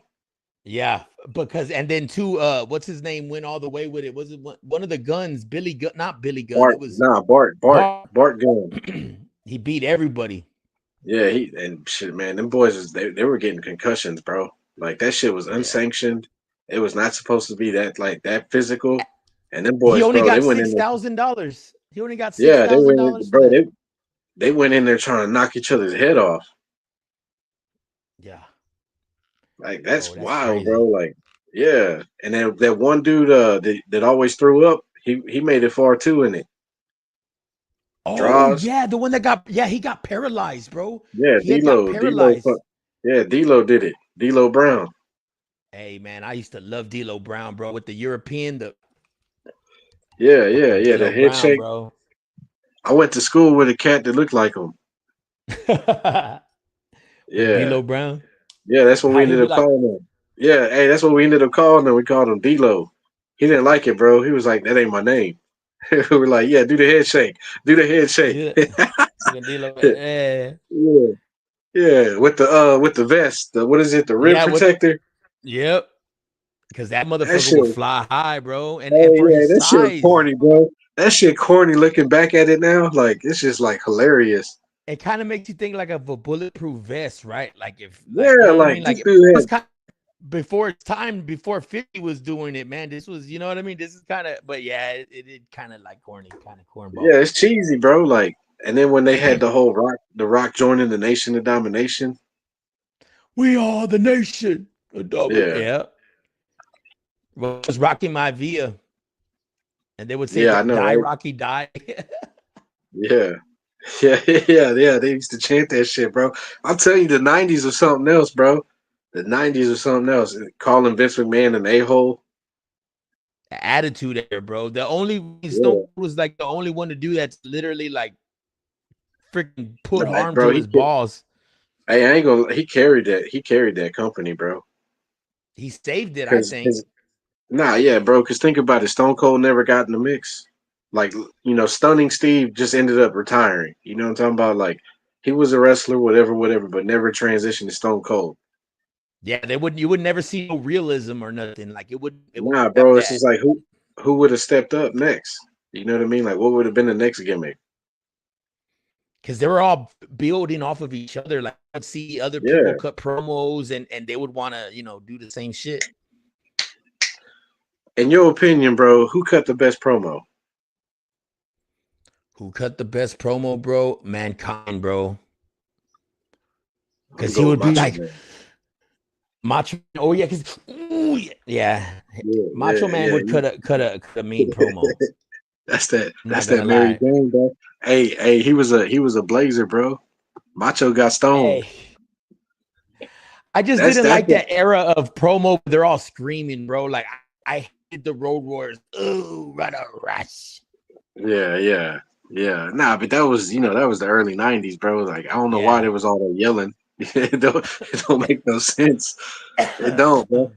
Yeah, because and then two, what's his name went all the way with it? Was it one of the Guns? Billy Gunn, not Billy Gunn. It was Bart Gunn. he beat everybody. Yeah, he and shit, man. Them boys they were getting concussions, bro. Like that shit was Yeah, unsanctioned. It was not supposed to be that physical. And them he boys, only bro, they got went in six there. thousand dollars. He only got six Yeah, they thousand went in, dollars for bro. that. They went in there trying to knock each other's head off. Yeah, Like bro, that's that's wild, bro. crazy. Like yeah. And then that one dude that always threw up, he made it far too in it. Oh Draws. yeah, the one that got he got paralyzed, bro. Yeah, He had got paralyzed. Yeah, D'Lo did it. D'Lo Brown. Hey man, I used to love D'Lo Brown, bro, with the European, the Yeah, yeah, fucking yeah. The D'Lo head Brown, shake. bro. I went to school with a cat that looked like him. With Yeah, D'Lo Brown, yeah. That's what we how he ended be up like, calling him. Yeah, hey, that's what we ended up calling him. We called him D'Lo. He didn't like it, bro. He was like, "That ain't my name." We were like, "Yeah, do the head shake. Do the head shake." dude, fucking D'Lo, yeah, Yeah, yeah. With the vest. What is it? The rib yeah, with protector. yep, because that That motherfucker shit. would fly high, bro, and Hey, for yeah, his that shit was size, corny, bro. That shit corny. Looking back at it now, like it's just like hilarious. it kind of makes you think like of a bulletproof vest, right? Like if, like you Yeah, know what I like mean? Like this it dude was had. kind before its time, before 50 was doing it, man. This was, you know what I mean? This is kind of, but yeah, it kind of like corny, kind of cornball. Yeah, it's cheesy, bro. Like, and then when they had the Rock joining the Nation of Domination. We are the nation. A double, Yeah, yeah. Well, I was rocking my Via, and they would say, yeah, I know, "Die, right? Rocky, die." Yeah, yeah, yeah, yeah. They used to chant that shit, bro. I'll tell you, the '90s was something else, bro. The '90s was something else. Calling Vince McMahon an a-hole. Attitude there, bro. The only Stone Yeah, Cold was like the only one to do that's literally like freaking no, put harm bro. to his balls. Hey, I ain't gonna. He carried that. He carried that company, bro. He saved it, I Because think. nah, yeah, bro. Because think about it. Stone Cold never got in the mix. Like, Stunning Steve just ended up retiring. You know what I'm talking about? Like, he was a wrestler, whatever, whatever, but never transitioned to Stone Cold. Yeah, they wouldn't. You would never see no realism or nothing. Like it would. It would Nah, have bro. It's that just like who would have stepped up next? You know what I mean? Like, what would have been the next gimmick? because they were all building off of each other. Like I'd see other people Yeah. cut promos, and they would want to do the same shit. In your opinion, bro, who cut the best promo? Who cut the best promo, bro? Mankind, bro. I'm gonna Because he go with would be Macho like Man. Macho. Oh yeah, because yeah, Yeah, Macho yeah, Man yeah. would cut a mean promo. That's that. I'm not That's that gonna Mary lie. Jane, bro. Hey, he was a blazer, bro. Macho got stoned. Hey, I just That's didn't that's like the that era of promo. They're all screaming, bro. Like I hated the Road Warriors. Ooh, run a rush. Yeah, yeah, yeah. Nah, but that was the early '90s, bro. Like, I don't know why Yeah. there was all that yelling. It don't make no sense. It don't, bro.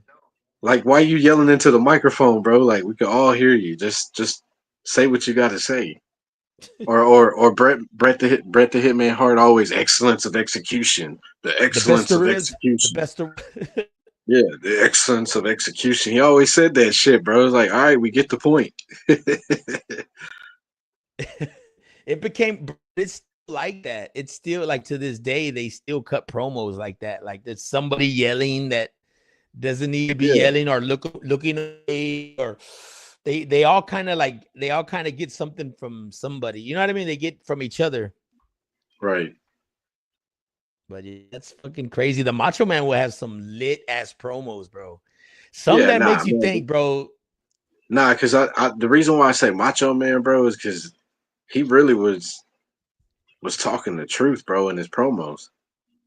Like, why you yelling into the microphone, bro? Like, we could all hear you. Just Say what you got to say. Or Bret the Hitman Hart always excellence of execution. The The best excellence of there is, the execution. best there. Yeah, the excellence of execution. He always said that shit, bro. It's like, all right, we get the point. It became, it's like that. It's still like to this day, they still cut promos like that. Like there's somebody yelling that doesn't need to be Yeah, yelling, or looking away, or they all kind of like, they all kind of get something from somebody. You know what I mean? They get from each other. right. But yeah, that's fucking crazy. The Macho Man will have some lit ass promos, bro. Some Yeah, that nah, makes you man. think, bro. Nah, because I the reason why I say Macho Man, bro, is because he really was talking the truth, bro, in his promos.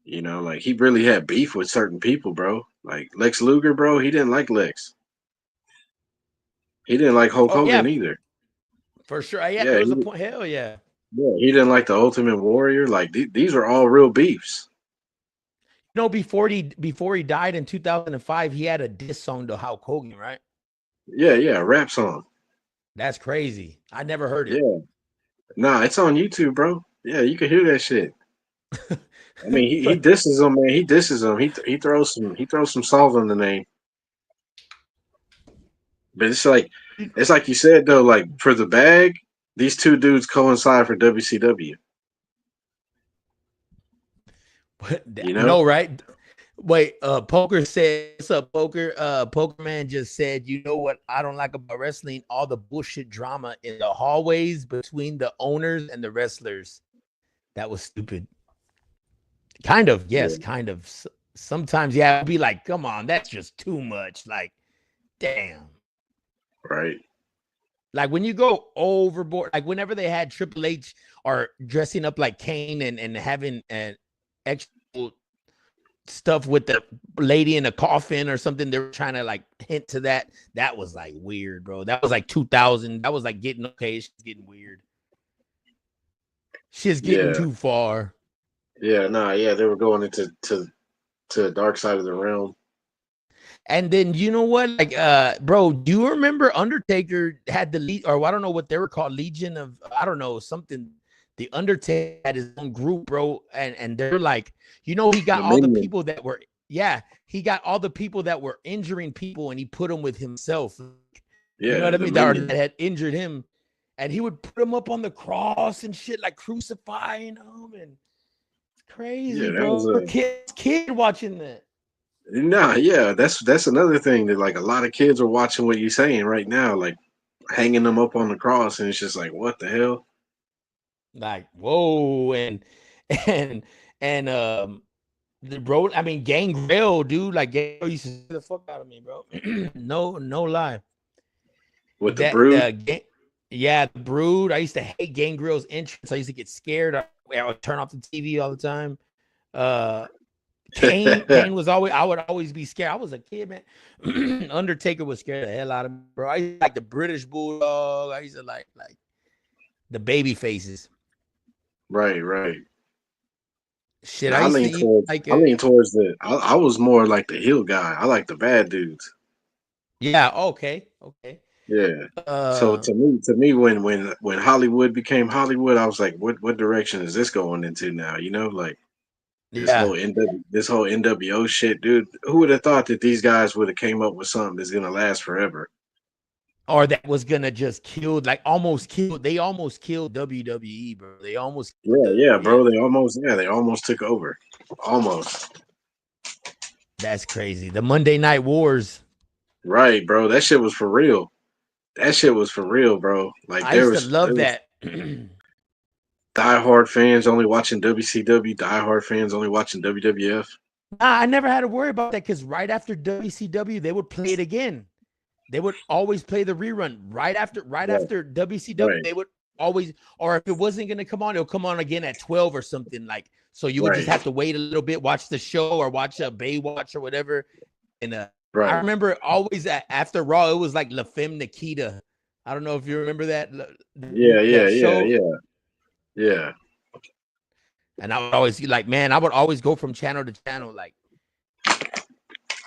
You know, like he really had beef with certain people, bro. Like Lex Luger, bro, he didn't like Lex. He didn't like Hulk Oh yeah, Hogan either. for sure. Yeah, Yeah, there was a point. Hell yeah. he didn't like the Ultimate Warrior. Like these were all real beefs. You know, before he died in 2005, he had a diss song to Hulk Hogan, right? Yeah, rap song. That's crazy. I never heard it. Yeah, nah, it's on YouTube, bro. Yeah, you can hear that shit. I mean, he But disses him, man. He disses him. He throws some salt on the name. But it's like you said though. Like for the bag, these two dudes coincide for WCW. You know? no, right? Wait, Poker said, what's up, Poker? Poker Man just said, you know what I don't like about wrestling? All the bullshit drama in the hallways between the owners and the wrestlers. That was stupid. Kind of, Yeah, yes, kind of. Sometimes, yeah, I'd be like, come on, that's just too much. Like, damn. right. Like when you go overboard, like whenever they had Triple H or dressing up like Kane and having an extra stuff with the lady in a coffin or something, they were trying to like hint to that. That was like weird, bro. That was like 2000. That was like getting okay. She's getting weird. She's getting Yeah, too far. yeah, nah, yeah. They were going into to the dark side of the realm. And then you know what? Like, bro, do you remember Undertaker had the lead, or I don't know what they were called, Legion of, I don't know, something. The Undertaker had his own group, bro, and they're like, you know, he got The all the Minion. people that were, yeah, he got all the people that were injuring people, and he put them with himself. You know Yeah, what I the mean? That Minion. had injured him, and he would put them up on the cross and shit, like crucifying them, and it's crazy, Yeah, that bro. was A a kid watching that. nah. Yeah, that's another thing that like a lot of kids are watching what you're saying right now, like hanging them up on the cross, and it's just like, what the hell? Like, whoa, and and the bro, I mean, Gangrel, dude, like Gangrel used to scare the fuck out of me, bro. No lie. With the That Brood. yeah, the Brood. I used to hate Gangrel's entrance. I used to get scared. I would turn off the TV all the time. Uh, Kane was always. I would always be scared. I was a kid, man. Undertaker was scared the hell out of me, bro. I used to like the British Bulldog. I used to like the baby faces. Right, right. Shit, Now I used to eat like I lean towards I was more like the heel guy. I like the bad dudes. yeah, okay. Yeah. So Uh, to me, when Hollywood became Hollywood, I was like, what direction is this going into now? You know, like yeah. this whole NWO shit, dude. Who would have thought that these guys would have came up with something that's gonna last forever? Or that was gonna just kill, like almost killed. They almost killed WWE, bro. They almost killed Yeah, WWE. bro. They almost took over. Almost. That's crazy. The Monday Night Wars. Right, bro. That shit was for real. That shit was for real, bro. Like I used to love there was that. Nah, diehard fans only watching WCW, diehard fans only watching WWF. I never had to worry about that because right after WCW, they would play it again. They would always play the rerun right Right, after WCW. right, They would always, or if it wasn't gonna come on, it'll come on again at 12 or something. Like, so you would just right, have to wait a little bit, watch the show or watch a Baywatch or whatever. And I right. remember always after Raw, it was like La Femme Nikita. I don't know if you remember that show. Yeah. Yeah. And I would always be like, man, I would always go from channel to channel, like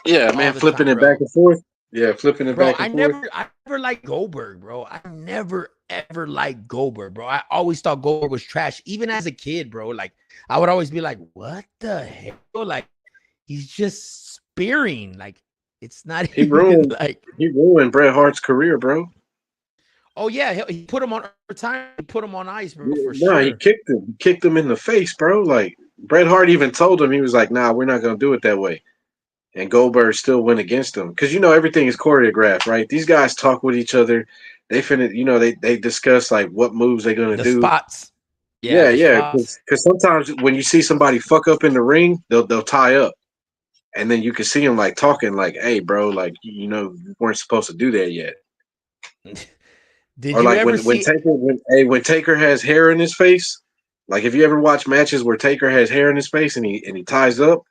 Yeah, all man, the flipping time, it back bro. and forth. Yeah, flipping it Bro, back and forth. I never liked Goldberg, bro. I never ever liked Goldberg, bro. I always thought Goldberg was trash, even as a kid, bro. Like I would always be like, what the hell? Like he's just spearing. Like it's not He even ruined like, he ruined Bret Hart's career, bro. oh yeah, he put him on time, he put him on ice, bro, for No, he sure. kicked him. He kicked him in the face, bro. Like Bret Hart even told him, he was like, "Nah, we're not gonna do it that way." And Goldberg still went against him because everything is choreographed, right? These guys talk with each other. They finna, they discuss like what moves they're gonna The do. spots. Yeah, Yeah, the yeah. spots. Because sometimes when you see somebody fuck up in the ring, they'll tie up, and then you can see them like talking, like, "Hey, bro, like you weren't supposed to do that yet." Did Or you like ever when see Taker when Taker has hair in his face, like if you ever watch matches where Taker has hair in his face and he ties up,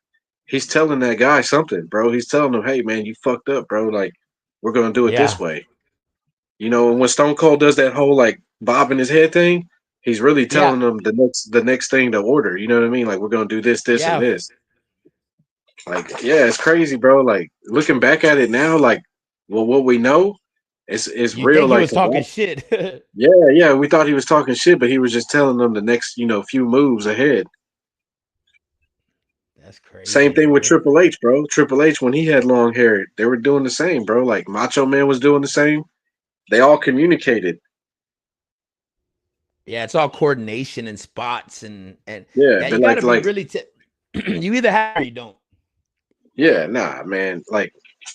he's telling that guy something, bro. He's telling him, "Hey, man, you fucked up, bro. Like we're gonna do it this yeah. way." And when Stone Cold does that whole like bobbing his head thing, he's really Yeah. telling them the next thing to order. You know what I mean? Like we're gonna do this, this, and Yeah. this. Like, yeah, it's crazy, bro. Like looking back at it now, like, well, what we know is You real. think he Like was the talking shit. yeah, yeah. We thought he was talking shit, but he was just telling them the next, few moves ahead. That's Same crazy, thing with bro. Triple H, bro. Triple H, when he had long hair, they were doing the same, bro. Like Macho Man was doing the same. They all communicated. Yeah, it's all coordination and spots and Yeah, yeah, but you got like, to be like, really you either have or you don't. yeah, nah, man. Like,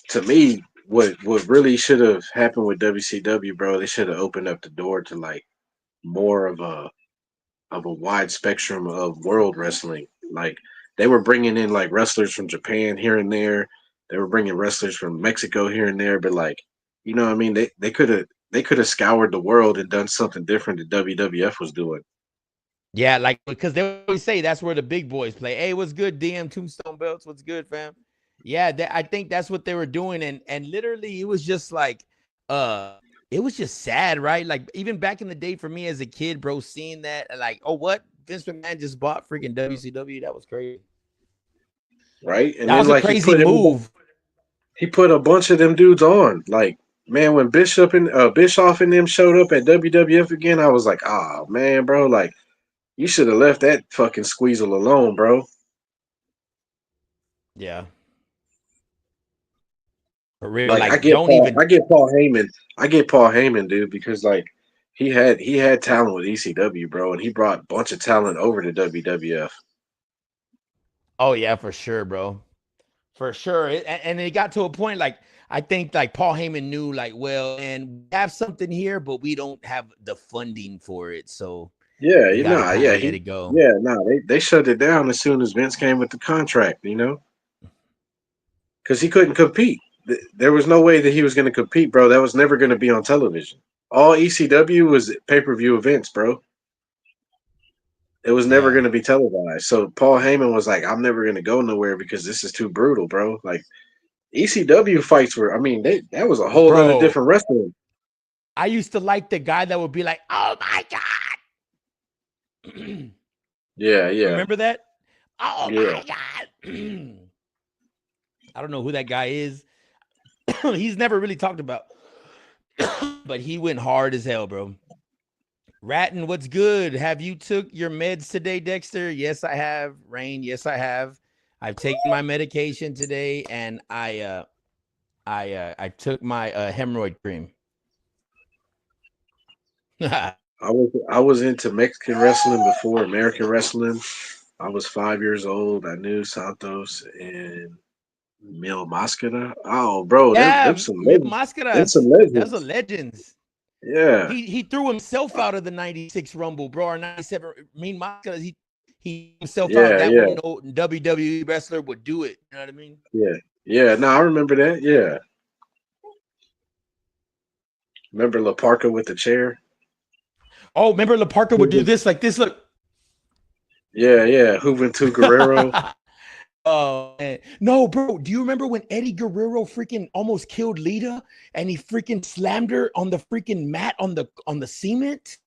to me, what really should have happened with WCW, bro? They should have opened up the door to like more of a wide spectrum of world wrestling. Like they were bringing in like wrestlers from Japan here and there. They were bringing wrestlers from Mexico here and there. But like, what I mean? They could have scoured the world and done something different that WWF was doing. Yeah, like because they always say that's where the big boys play. Hey, what's good, DM Tombstone Belts? What's good, fam? Yeah, I think that's what they were doing, and literally it was just like, it was just sad, right? Like even back in the day for me as a kid, bro, seeing that, like, oh, what Vince McMahon just bought freaking WCW, that was crazy. Right? And That then was a like crazy move. he put a bunch of them dudes on. Like, man, when Bischoff and them showed up at WWF again, I was like, ah, man, bro, like you should have left that fucking squeezle alone, bro. Yeah, for real. Like I Like, get don't Paul, even. I get Paul Heyman, I get Paul Heyman, dude, because like he had talent with ECW, bro, and he brought a bunch of talent over to WWF. Oh yeah, for sure, bro. For sure. And it got to a point like I think like Paul Heyman knew like, well, and we have something here, but we don't have the funding for it. So Yeah, we got to kind yeah, of let it go. they shut it down as soon as Vince came with the contract, because he couldn't compete. There was no way that he was going to compete, bro. That was never going to be on television. All ECW was pay-per-view events, bro. It was never Yeah. going to be televised. So Paul Heyman was like, "I'm never going to go nowhere because this is too brutal, bro." Like ECW fights were, I mean, that was a whole other Bro, different wrestling. I used to like the guy that would be like, oh my God. Yeah, yeah, Remember that? Oh yeah. my God. I don't know who that guy is. He's never really talked about, but he went hard as hell, bro. Ratton, what's good? Have you took your meds today, Dexter? Yes, I have. Rain, yes, I have. I've taken my medication today, and I took my hemorrhoid cream. I was into Mexican wrestling before American wrestling. I was 5 years old. I knew Santos and Mil Mascara. Oh, bro, them Yeah, some Mil legends. Them Mascaras. some That's a legends. legends. Yeah, He threw himself out of the '96 Rumble, bro, or '97. Mean Mascaras. He himself out. yeah, That yeah, way, no WWE wrestler would do it. You know what I mean? yeah, yeah. No, I remember that. Yeah, remember La Parka with the chair. Oh, remember La Parker would do this like this. Look. Yeah, yeah. Juventud Guerrero. Oh man. No, bro. Do you remember when Eddie Guerrero freaking almost killed Lita and he freaking slammed her on the freaking mat on the cement?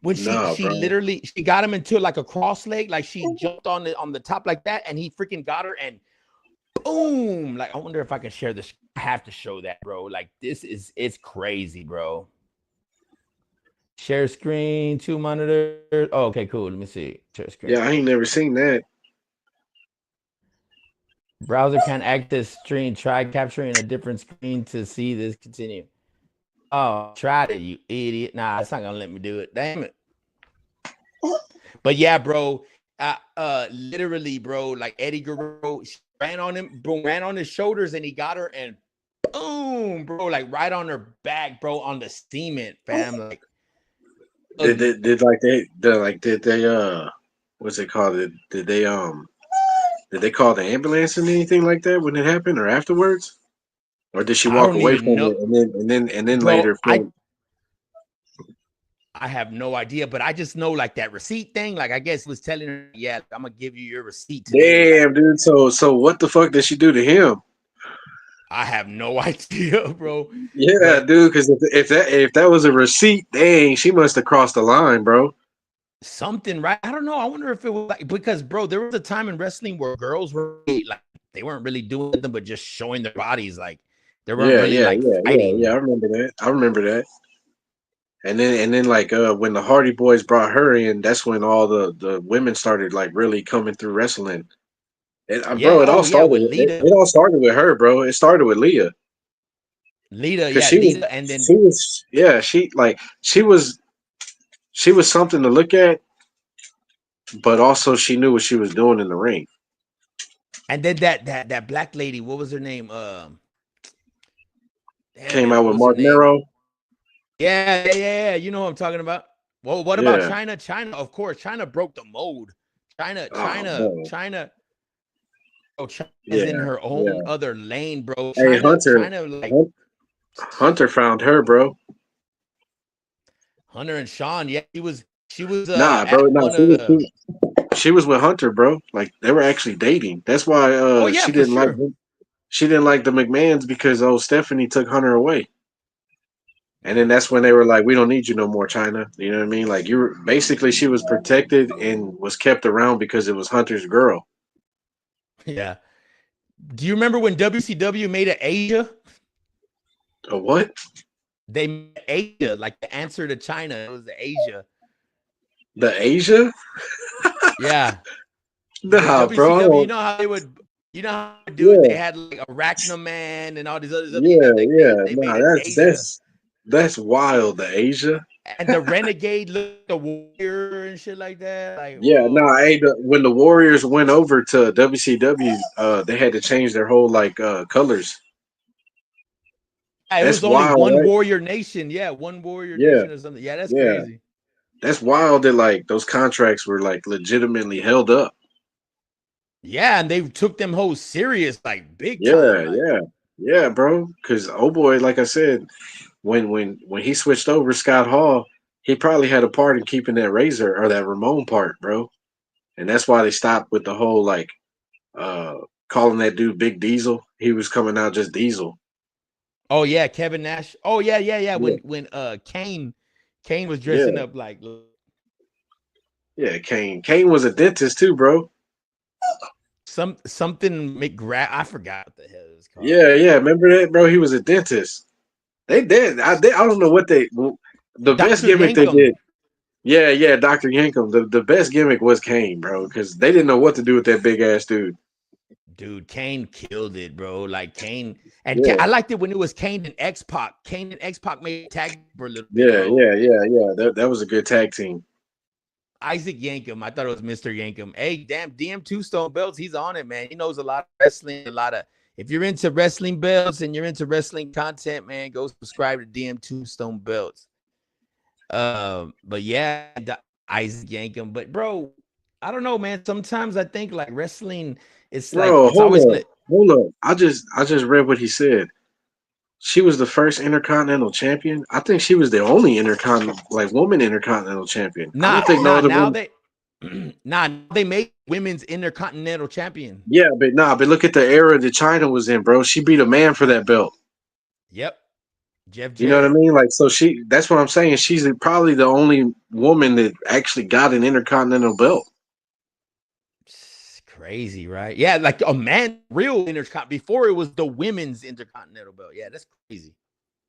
When No, she bro. literally she got him into like a cross leg, like she jumped on the top like that, and he freaking got her and boom. Like I wonder if I can share this. I have to show that, bro. Like it's crazy, bro. Share screen, 2 monitors. Oh, okay, cool. Let me see. Share screen. Yeah, I ain't never seen that. Browser can access screen. Try capturing a different screen to see this continue. Oh, tried it, you idiot. Nah, it's not gonna let me do it. Damn it. But yeah, bro. Literally, bro, like Eddie Guerrero ran on him, bro, ran on his shoulders, and he got her, and boom, bro, like right on her back, bro, on the cement, fam. Like, Did they what's it called? Did they call the ambulance and anything like that when it happened or afterwards? Or did she I walk don't away even from know, it and then bro. later felt, I have no idea, but I just know like that receipt thing. Like, I guess he was telling her, yeah, I'm gonna give you your receipt today. Like, damn, dude. So what the fuck did she do to him? I have no idea, bro. Yeah, But dude, because if that was a receipt, dang, she must have crossed the line, bro. something, right? I don't know. I wonder if it was like, because, bro, there was a time in wrestling where girls were like, they weren't really doing them, but just showing their bodies. Like, they weren't Yeah, really yeah, like yeah, yeah, yeah. I fighting. remember that. I remember that. And then like when the Hardy Boys brought her in, that's when all the women started like really coming through wrestling. And Yeah. bro, it all Oh, yeah. started With with it, Lita, it all started with her, bro. It started with Leah Lita, because yeah, she was Lita, and then she was yeah she was something to look at, but also she knew what she was doing in the ring. that black lady. What was her name? Damn Came it. out What with was her Mark name? Nero. Yeah. You know what I'm talking about. Well, what about Yeah. China? China, of course. China broke the mold. China, Oh China, man. China. Oh, China's in Yeah. her own Yeah. other lane, bro. Hey, China, like Hunter found her, bro. Hunter and Sean. Yeah, she was Nah, bro. at Nah, one of the. she was with Hunter, bro. Like they were actually dating. That's why Oh yeah, she for didn't like sure. him. She didn't like the McMahons because Stephanie took Hunter away. And then that's when they were like, "We don't need you no more, China." You know what I mean? Like you were basically she was protected and was kept around because it was Hunter's girl. Yeah. Do you remember when WCW made it Asia? A what? They made Asia like the answer to China. It was the Asia. The Asia? Yeah. The Nah, bro. I WCW, you don't. know how they would, you know how they do it. They Yeah, had like Arachnoman and all these other stuff. Yeah, yeah, yeah. they Nah, made it Asia, that's wild. The Asia. and the Renegade looked the Warrior and shit like that. Like, Yeah, no, whoa, when the Warriors went over to WCW, they had to change their whole like colors. yeah, it That's was only wild, one right? Warrior Nation. Yeah, one Warrior Yeah, Nation or something. Yeah, that's yeah. crazy. That's wild that like those contracts were like legitimately held up. Yeah, and they took them hoes serious, like big time. Yeah, Like, yeah, yeah, bro. Because oh boy, like I said, when he switched over Scott Hall, he probably had a part in keeping that Razor or that Ramon part, bro. And that's why they stopped with the whole like uh calling that dude Big Diesel. He was coming out just Diesel. oh yeah, Kevin Nash. Oh yeah. Yeah, When Kane was dressing yeah, up like yeah. Kane was a dentist too, bro. something McGrath. I forgot what the hell it was called. Yeah, yeah. Remember that, bro? He was a dentist. They did. I don't know what the best Dr. gimmick they Yankum. did. Yeah, yeah, Dr. Yankum. The best gimmick was Kane, bro, because they didn't know what to do with that big ass dude. Dude, Kane killed it, bro. Like Kane, and I Yeah, liked it when it was Kane and X Pac. Kane and X Pac made tag for a little bit, yeah, bro. yeah, yeah, yeah. That was a good tag team. Isaac Yankum. I thought it was Mr. Yankum. Hey, damn, DM2 Stone Belts. He's on it, man. He knows a lot of wrestling, a lot of. If you're into wrestling belts and you're into wrestling content, man, go subscribe to DM2 Stone Belts. But yeah, Isaac Yankum. But bro, I don't know, man. Sometimes I think like wrestling, it's like Bro, it's always gonna. hold up. I just read what he said. She was the first intercontinental champion. I think she was the only intercontinental like woman intercontinental champion. I don't Nah, think no nah. other Now woman. they, nah, they make women's intercontinental champion. Yeah, but nah, but look at the era that China was in, bro. She beat a man for that belt. Yep, Jeff You know what I Jarrett. mean? Like, so that's what I'm saying. She's probably the only woman that actually got an intercontinental belt. It's crazy, right? Yeah, like a man, real intercontinental before it was the women's intercontinental belt. Yeah, that's crazy.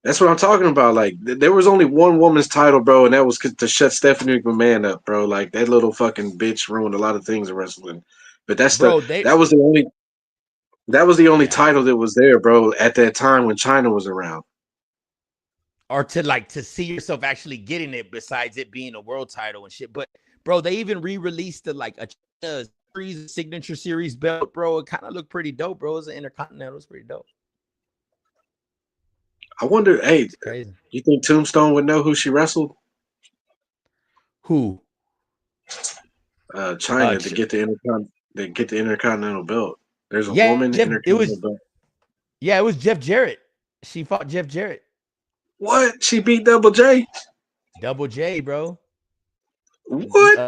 That's what I'm talking about. Like there was only one woman's title, bro, and that was to shut Stephanie McMahon up, bro. Like that little fucking bitch ruined a lot of things in wrestling. But bro. that was the only Yeah, title that was there, bro, at that time when China was around. or to like to see yourself actually getting it, besides it being a world title and shit. But bro, they even re-released the like a series, signature series belt, bro. It kind of looked pretty dope, bro. It was an Intercontinental. It was pretty dope. I wonder, hey, It's crazy. you think Tombstone would know who she wrestled? Who? China Ch- to get the Intercontinental belt. There's a yeah, woman Jeff. It Intercontinental was belt. yeah, it was Jeff Jarrett. She fought Jeff Jarrett. What? She beat Double J? Double J, bro. What?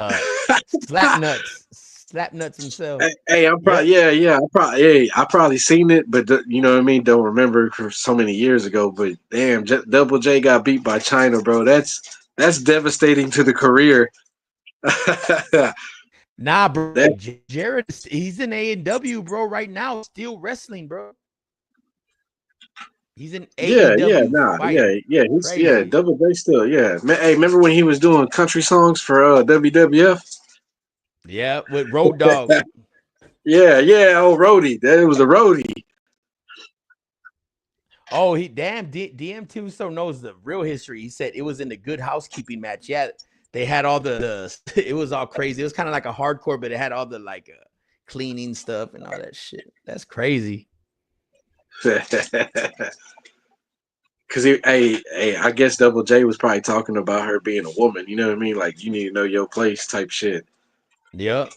Slap nuts himself. Hey, I'm Yep. probably I probably seen it, but you know what I mean. Don't remember for so many years ago. But damn, Double J got beat by China, bro. That's devastating to the career. Nah, bro. that Jared, he's in A&W, bro. Right now, still wrestling, bro. He's in AEW fighting. he's Crazy. Double J still Hey, remember when he was doing country songs for WWF? Yeah, with Road Dog. Oh Roadie, that was a Roadie. Oh, he damn DM Tombstone knows the real history. He said it was in the Good Housekeeping match. Yeah, they had all the it was all crazy. It was kind of like a hardcore, but it had all the like cleaning stuff and all that shit. That's crazy. Cause I guess Double J was probably talking about her being a woman. You know what I mean? Like you need to know your place, type shit. Yep.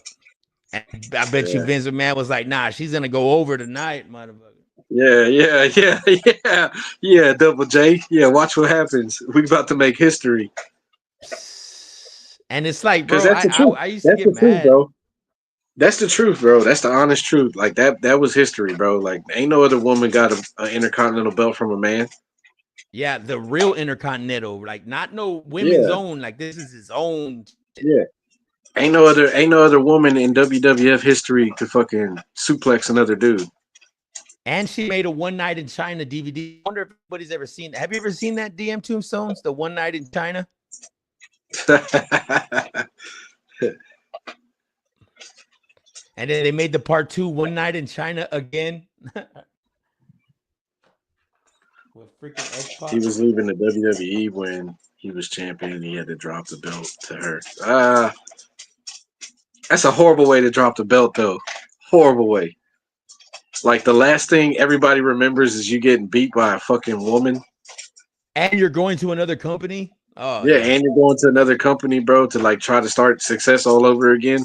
And I bet you Yeah, Vince McMahon was like, nah, she's gonna go over tonight, motherfucker. yeah. Double J, yeah. Watch what happens. We about to make history. And it's like, Cause bro, that's the truth. I used to That's get the truth, mad. bro. That's the truth, bro. That's the honest truth. Like that was history, bro. Like ain't no other woman got a intercontinental belt from a man. Yeah, the real Intercontinental, like not no women's Yeah, own. Like this is his own. yeah. Ain't no other woman in WWF history to fucking suplex another dude. And she made a One Night in China DVD. I wonder if anybody's ever seen. Have you ever seen that DM Tombstones? The One Night in China. And then they made the part 2, One Night in China again. With freaking He X-Pac. was leaving the WWE when he was champion. He had to drop the belt to her. That's a horrible way to drop the belt, though. Horrible way. Like the last thing everybody remembers is you getting beat by a fucking woman. And you're going to another company. Oh Yeah, yeah. and you're going to another company, bro, to like try to start success all over again.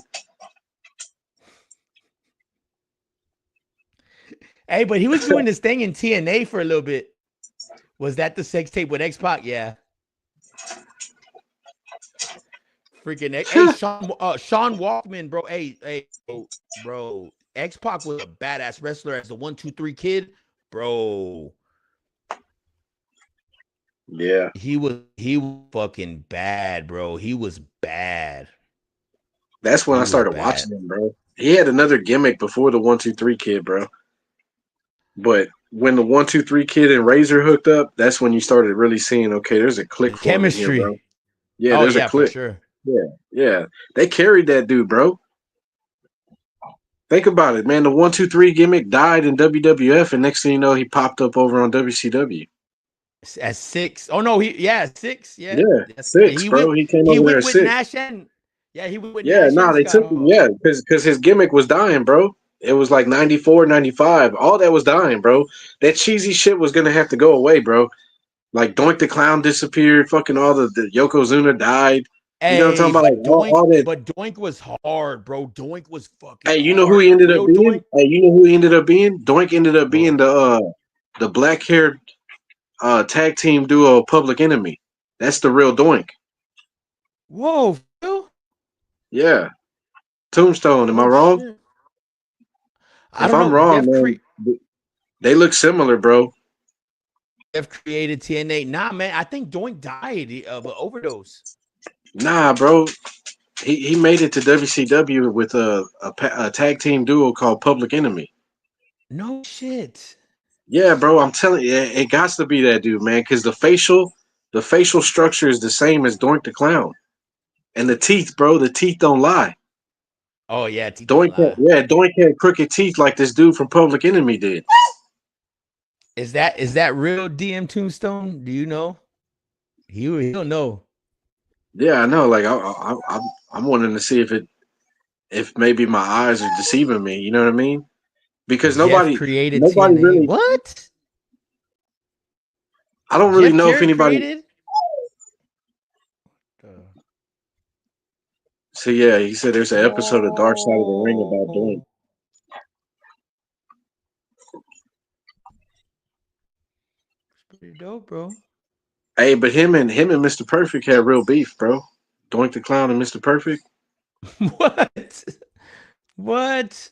Hey, but he was doing this thing in TNA for a little bit. Was that the sex tape with X-Pac? Yeah. Freaking hey, Sean Walkman, bro. Hey, bro. X-Pac was a badass wrestler as the 1-2-3 kid, bro. Yeah, He was fucking bad, bro. He was bad. that's when He I was started bad. watching him, bro. He had another gimmick before the 1-2-3 kid, bro. But when the 1-2-3 kid and Razor hooked up, that's when you started really seeing, okay, there's a The click forming here, bro. chemistry. Yeah, Oh there's a yeah, for click. sure. Yeah. They carried that dude, bro. Think about it, man. The 1-2-3 gimmick died in WWF, and next thing you know, he popped up over on WCW. At 6. Oh no, 6. Yeah. Yeah, Yes. And 6, bro. He came he over there went at with 6. Nash and he went with Yeah, Nash nah, and they Scott took him, Hall. yeah, because his gimmick was dying, bro. It was like 94, 95. All that was dying, bro. That cheesy shit was gonna have to go away, bro. Like Doink the Clown disappeared, fucking all the Yokozuna died. You know what I'm Hey, talking about? Like all that. but Doink was hard, bro. Doink was fucking Hey, you know who hard. he The ended up real being? Doink. Hey, you know who he ended up being? Doink ended up being Who? the black haired tag team duo Public Enemy. That's the real Doink. Whoa, Phil? Yeah. Tombstone, am I Oh wrong? shit. I If don't I'm know. wrong, man, they look similar, bro. Jeff created TNA. Nah, man. I think Doink died of an overdose. Nah, bro. He made it to WCW with a tag team duo called Public Enemy. No shit. Yeah, bro, I'm telling you, it got to be that dude, man, because the facial structure is the same as Doink the Clown, and the teeth, bro, the teeth don't lie. Oh yeah, teeth don't lie. Doink had crooked teeth like this dude from Public Enemy did. Is that real DM Tombstone? Do you know? He don't know. Yeah, I know. Like I'm wanting to see if maybe my eyes are deceiving me. You know what I mean? Because Jeff created nobody TNA. really. What? I don't really Jeff know if Jarrett anybody. created? So yeah, he said there's an episode of Dark Side of the Ring about Doink. Oh, it's pretty dope, bro. Hey, but him and Mr. Perfect had real beef, bro. Doink the Clown and Mr. Perfect. What? What?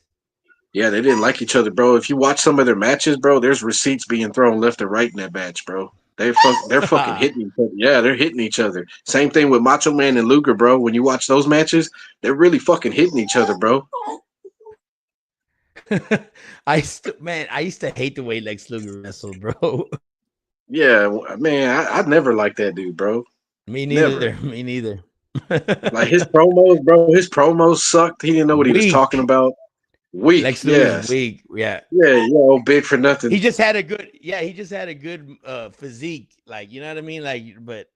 Yeah, they didn't like each other, bro. If you watch some of their matches, bro, there's receipts being thrown left and right in that match, bro. They're fucking hitting each other. Yeah, they're hitting each other. Same thing with Macho Man and Luger, bro. When you watch those matches, they're really fucking hitting each other, bro. I used to hate the way Lex Luger wrestled, bro. Yeah, man, I'd never like that dude, bro. Me Never. neither. Me neither. Like his promos, bro. His promos sucked. He didn't know what he was talking Weak. about. Weak, Lex Luger's yes. weak. Yeah. Yeah, old big for nothing. He just had a good, he just had a good physique. Like, you know what I mean? Like, but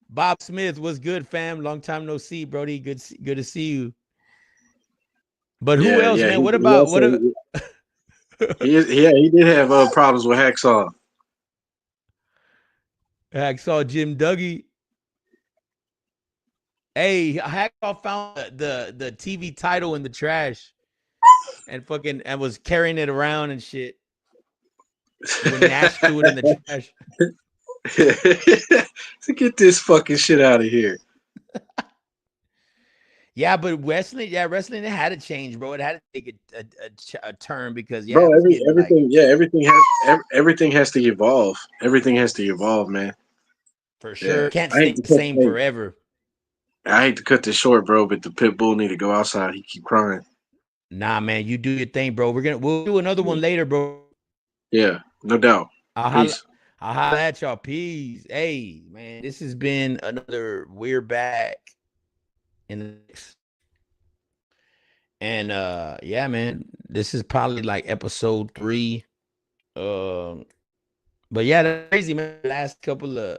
Bob Smith was good, fam. Long time no see, Brody. Good to see you. But who else, man? What He about also he did have problems with Hacksaw. Hacksaw Jim Dougie? Hey, Hacksaw found the TV title in the trash and was carrying it around and shit. When Nash threw it in the trash. To get this fucking shit out of here. Yeah, but wrestling it had to change, bro. It had to take a turn because it Bro, was getting like everything has to evolve. Everything has to evolve, man. for Yeah. sure. Can't stay the same forever. I hate to cut this short, bro, but the pit bull need to go outside. He keep crying. Nah, man, you do your thing, bro. We'll do another one later, bro. Yeah, no doubt. I'll holla at y'all. Peace. Hey, man, this has been another We're Back in the mix. And yeah, man, this is probably like episode 3. But yeah, that's crazy, man. Last couple of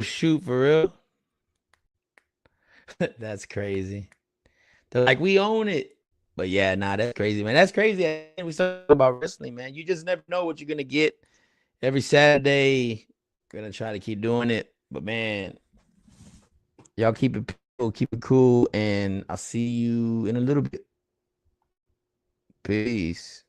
shoot for real. That's crazy. They're like, we own it. But yeah, nah, that's crazy, man. That's crazy. We talk about wrestling, man. You just never know what you're gonna get. Every Saturday, gonna try to keep doing it. But man, y'all keep it cool, and I'll see you in a little bit. Peace.